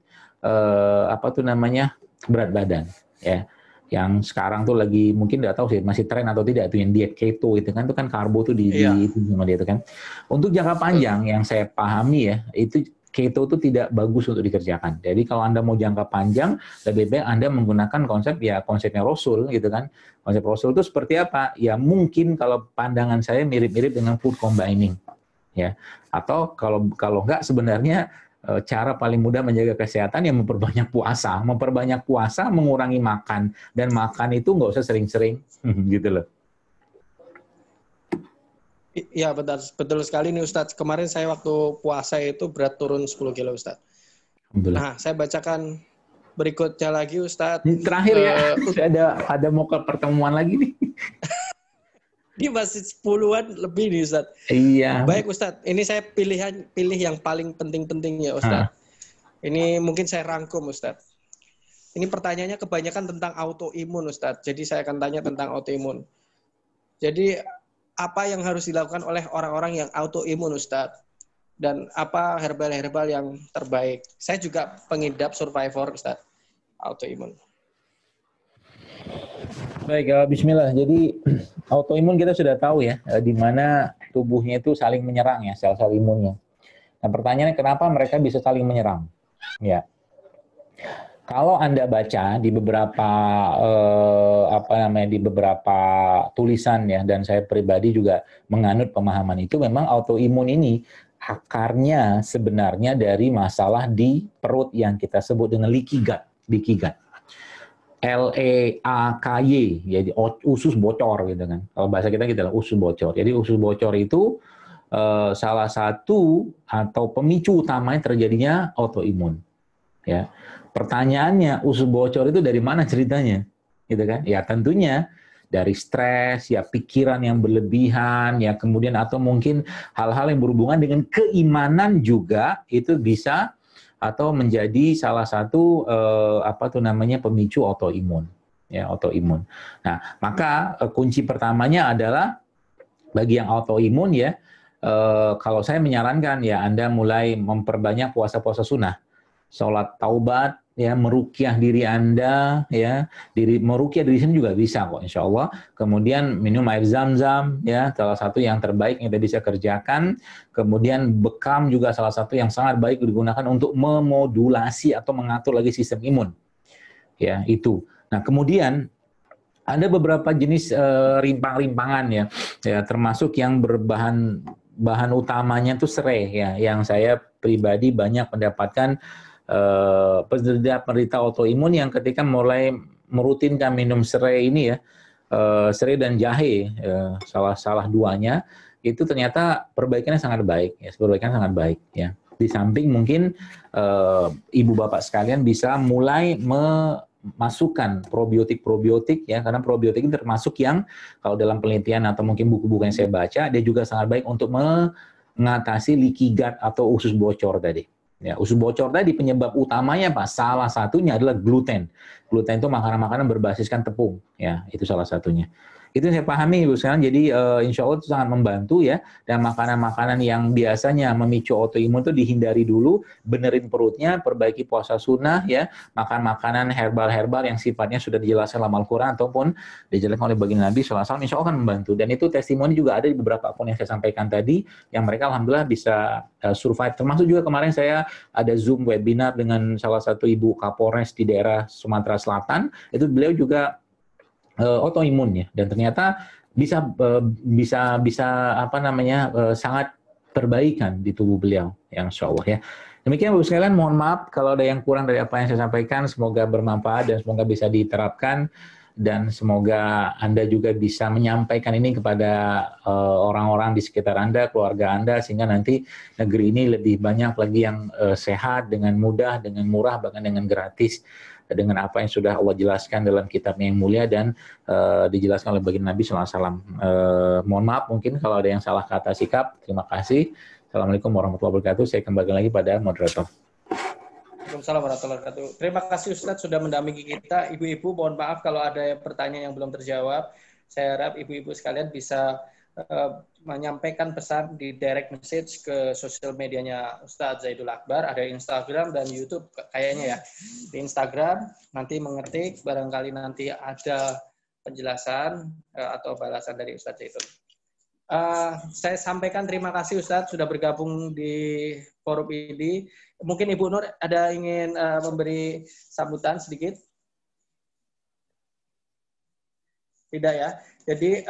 berat badan ya. Yang sekarang tuh lagi mungkin nggak tahu sih masih tren atau tidak itu yang diet keto itu kan karbo tuh itu sama dia itu kan. Untuk jangka panjang yang saya pahami ya itu keto itu tidak bagus untuk dikerjakan. Jadi kalau Anda mau jangka panjang, lebih baik Anda menggunakan konsepnya Rasul gitu kan. Konsep Rasul itu seperti apa? Ya mungkin kalau pandangan saya mirip-mirip dengan food combining ya. Atau kalau enggak sebenarnya cara paling mudah menjaga kesehatan yang memperbanyak puasa. Memperbanyak puasa, mengurangi makan. Dan makan itu nggak usah sering-sering gitu loh. Iya betul sekali nih Ustadz. Kemarin saya waktu puasa itu berat turun 10 kilo Ustadz. Nah saya bacakan berikutnya lagi Ustadz. Ini terakhir ya, ada mau ke pertemuan lagi nih. Ini masih 10-an lebih nih Ustadz. Iya. Baik Ustadz, ini saya pilih yang paling penting-pentingnya Ustadz. Ini mungkin saya rangkum Ustadz. Ini pertanyaannya kebanyakan tentang autoimun Ustadz. Jadi saya akan tanya tentang autoimun. Jadi apa yang harus dilakukan oleh orang-orang yang autoimun Ustadz? Dan apa herbal-herbal yang terbaik? Saya juga pengidap survivor Ustadz, autoimun. Baik, bismillah. Jadi autoimun kita sudah tahu ya, di mana tubuhnya itu saling menyerang ya, sel-sel imunnya. Nah, pertanyaannya kenapa mereka bisa saling menyerang? Ya. Kalau Anda baca di beberapa di beberapa tulisan ya, dan saya pribadi juga menganut pemahaman itu, memang autoimun ini akarnya sebenarnya dari masalah di perut yang kita sebut dengan leaky gut. LEAKY, jadi usus bocor gitu kan. Kalau bahasa kita gitu lah, usus bocor. Jadi usus bocor itu salah satu atau pemicu utamanya terjadinya autoimun. Ya. Pertanyaannya, usus bocor itu dari mana ceritanya? Gitu kan? Ya tentunya dari stres, ya pikiran yang berlebihan, ya kemudian atau mungkin hal-hal yang berhubungan dengan keimanan juga itu bisa atau menjadi salah satu pemicu autoimun ya, autoimun. Nah, maka kunci pertamanya adalah bagi yang autoimun ya, kalau saya menyarankan ya Anda mulai memperbanyak puasa-puasa sunnah, sholat taubat ya, meruqyah diri Anda ya, meruqyah diri sendiri juga bisa kok insya Allah. Kemudian minum air zam-zam ya, salah satu yang terbaik yang kita bisa kerjakan. Kemudian bekam juga salah satu yang sangat baik digunakan untuk memodulasi atau mengatur lagi sistem imun ya, itu. Nah kemudian ada beberapa jenis rimpang-rimpangan ya, termasuk yang bahan utamanya itu serai ya, yang saya pribadi banyak mendapatkan penderita autoimun yang ketika mulai merutinkan minum serai ini ya, serai dan jahe salah duanya itu ternyata perbaikannya sangat baik ya, ya. Di samping mungkin ibu bapak sekalian bisa mulai memasukkan probiotik ya, karena probiotik ini termasuk yang kalau dalam penelitian atau mungkin buku-buku yang saya baca dia juga sangat baik untuk mengatasi leaky gut atau usus bocor tadi. Ya, usus bocor tadi penyebab utamanya apa? Salah satunya adalah gluten. Gluten itu makanan-makanan berbasiskan tepung, ya itu salah satunya. Itu yang saya pahami Ibu sekarang. Jadi insya Allah itu sangat membantu ya. Dan makanan-makanan yang biasanya memicu autoimun itu dihindari dulu, benerin perutnya, perbaiki puasa sunnah ya, makan makanan herbal-herbal yang sifatnya sudah dijelaskan dalam Al-Quran ataupun dijelaskan oleh baginda Nabi SAW, insya Allah akan membantu. Dan itu testimoni juga ada di beberapa akun yang saya sampaikan tadi, yang mereka alhamdulillah bisa survive. Termasuk juga kemarin saya ada Zoom webinar dengan salah satu Ibu Kapolres di daerah Sumatera Selatan, itu beliau juga autoimun ya, dan ternyata bisa apa namanya sangat perbaikan di tubuh beliau, yang insya Allah ya. Demikian Bapak sekalian, mohon maaf kalau ada yang kurang dari apa yang saya sampaikan. Semoga bermanfaat dan semoga bisa diterapkan, dan semoga Anda juga bisa menyampaikan ini kepada orang-orang di sekitar Anda, keluarga Anda, sehingga nanti negeri ini lebih banyak lagi yang sehat dengan mudah, dengan murah, bahkan dengan gratis, dengan apa yang sudah Allah jelaskan dalam kitabnya yang mulia dan dijelaskan oleh baginda Nabi SAW. Mohon maaf mungkin kalau ada yang salah kata sikap. Terima kasih. Assalamualaikum warahmatullahi wabarakatuh. Saya kembali lagi pada moderator. Waalaikumsalam warahmatullahi wabarakatuh. Terima kasih Ustadz sudah mendampingi kita. Ibu-ibu, mohon maaf kalau ada pertanyaan yang belum terjawab. Saya harap ibu-ibu sekalian bisa menyampaikan pesan di direct message ke sosial medianya Ustadz Zaidul Akbar. Ada Instagram dan YouTube kayaknya ya. Di Instagram nanti mengetik, barangkali nanti ada penjelasan atau balasan dari Ustadz Zaidul. Saya sampaikan terima kasih Ustadz sudah bergabung di forum ini. Mungkin Ibu Nur ada ingin memberi sambutan sedikit? Tidak ya. Jadi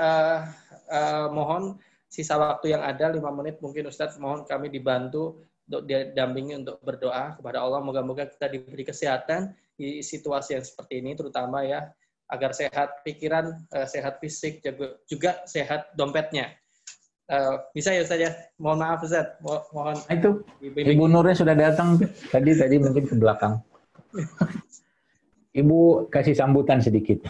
mohon sisa waktu yang ada 5 menit mungkin Ustadz, mohon kami dibantu untuk didampingi untuk berdoa kepada Allah. Moga-moga kita diberi kesehatan di situasi yang seperti ini, terutama ya agar sehat pikiran, sehat fisik, juga sehat dompetnya. Bisa ya Ustaz ya? Mohon maaf Ustaz. Mohon. Itu Ibu Nurnya sudah datang tadi mungkin ke belakang. Ibu kasih sambutan sedikit.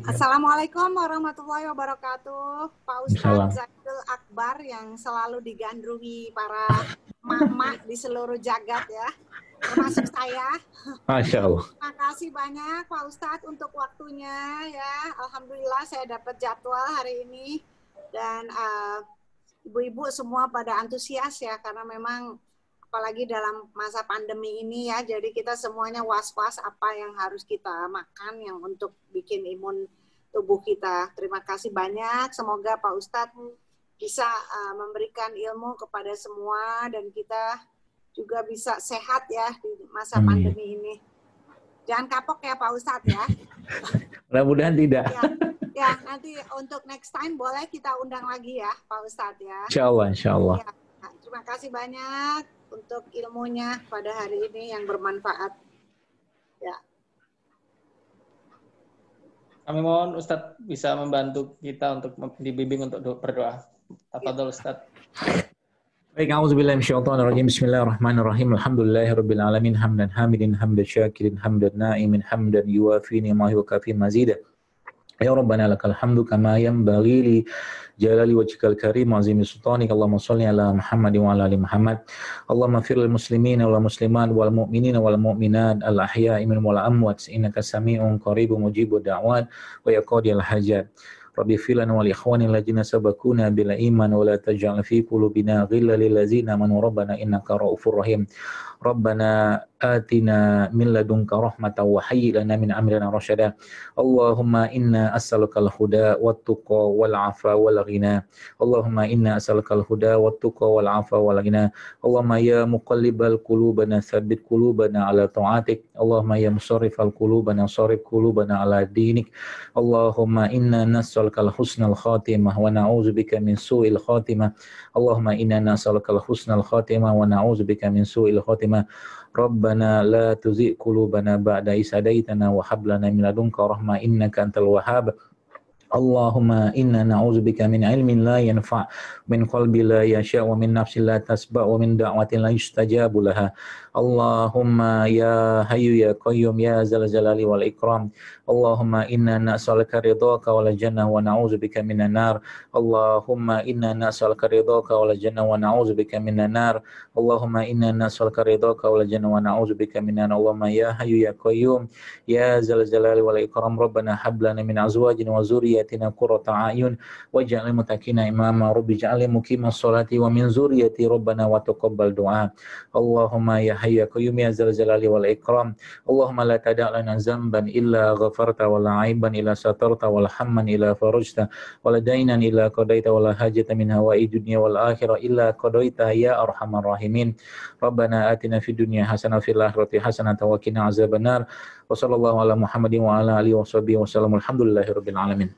Assalamualaikum warahmatullahi wabarakatuh. Pak Ustadz Zaidul Akbar yang selalu digandrungi para mama di seluruh jagat ya, termasuk saya. Masya Allah. Terima kasih banyak Pak Ustadz untuk waktunya ya. Alhamdulillah saya dapat jadwal hari ini. Dan ibu-ibu semua pada antusias ya, karena memang apalagi dalam masa pandemi ini ya, jadi kita semuanya was-was apa yang harus kita makan yang untuk bikin imun tubuh kita. Terima kasih banyak, semoga Pak Ustadz bisa memberikan ilmu kepada semua dan kita juga bisa sehat ya di masa pandemi ini. Jangan kapok ya Pak Ustadz ya. Mudah-mudahan tidak. Ya, nanti untuk next time boleh kita undang lagi ya Pak Ustadz ya. Insya Allah, insya Allah. Ya, terima kasih banyak untuk ilmunya pada hari ini yang bermanfaat. Ya. Kami mohon Ustadz bisa membantu kita untuk dibimbing untuk berdoa. Tafadhol Ustadz. Baik, a'udzubillahi minasyaitonir rajim. Bismillahirrahmanirrahim. Alhamdulillahirabbil alamin, hamdan hamidin, hamdan syakirin, hamdan na'imin, hamdan yuwafi ni'mahu wa kafi mazida. Ya Rabbana lakal hamdu kama yanbaghi li jalali wajhikal karim wa azimi sultanik. Allahumma shalli ala Muhammad wa ala ali Muhammad. Allahumma fir lil muslimin wal muslimat wal mu'minin wal mu'minat al ahya'i minhum wal amwat innaka sami'un qaribun mujibud da'wat wa yaqdil hajat. Rabbi filan wal ikhwani alladzina sabaquna bil iman wa la taj'al fi qulubina ghillan lil ladzina amanu rabbana innaka ra'ufur rahim. Rabbana atina min ladunka rahmatan wa hayyi lana min amrina rasyada. Allahumma inna as'alukal huda wat tuqa wal afa wal ghina. Allahumma inna as'alukal huda wat tuqa wal afa wal ghina. Allahumma ya muqallibal qulubana tsabbit qulubana ala ta'atik. Allahumma ya musarrifal qulubana sarrif qulubana ala dinik. Allahumma inna nas'alukal husnal khatimah wa na'udzubika min su'il khatimah. Allahumma inna nas'alukal husnal khatimah wa na'udzubika min su'il khatimah. Rabbana la tuzigh qulubana ba'da idh hadaitana wa hab lana min ladunka rahmah innaka antal wahhab. Allahumma inna na'udzubika min ilmin la yanfa', min qalbi la yasha' wa min nafsin la tasba' wa min da'watin la yustajabu laha. Allahumma ya hayyu ya qayyum ya zal jalali wal ikram. Allahumma inna nas'aluka ridhaka wal jannah wa na'udzubika minan nar. Allahumma inna nas'aluka ridhaka wal jannah wa na'udzubika minan nar. Allahumma inna nas'aluka ridhaka wal jannah wa na'udzubika minan nar. Allahumma ya hayyu ya qayyum ya zal jalali wal ikram. Rabbana hab lana min azwajina wa zurriyyatina qurrata a'yun waj'alna lil muttaqina imama. Rabbi ij'alni muqimas sholati wa min zurriyyati rabbana wa taqabbal du'a. Allahumma ya hayyu ya qayyum ya zal jalali wal ikram. Allahumma la tada' lana zamban illa ghafarta wa la aiban illa satarta wa la hamman illa farajta wa la dainan illa qadaita wa la hajata min hawa'i dunya wal akhirah illa qadaita ya arhamar rahimin. Rabbana atina fid dunya hasanah wa fil akhirati hasanah wa qina azabannar. Wassallallahu ala Muhammadin wa ala alihi washabihi wasallam. Alhamdulillahirabbil alamin.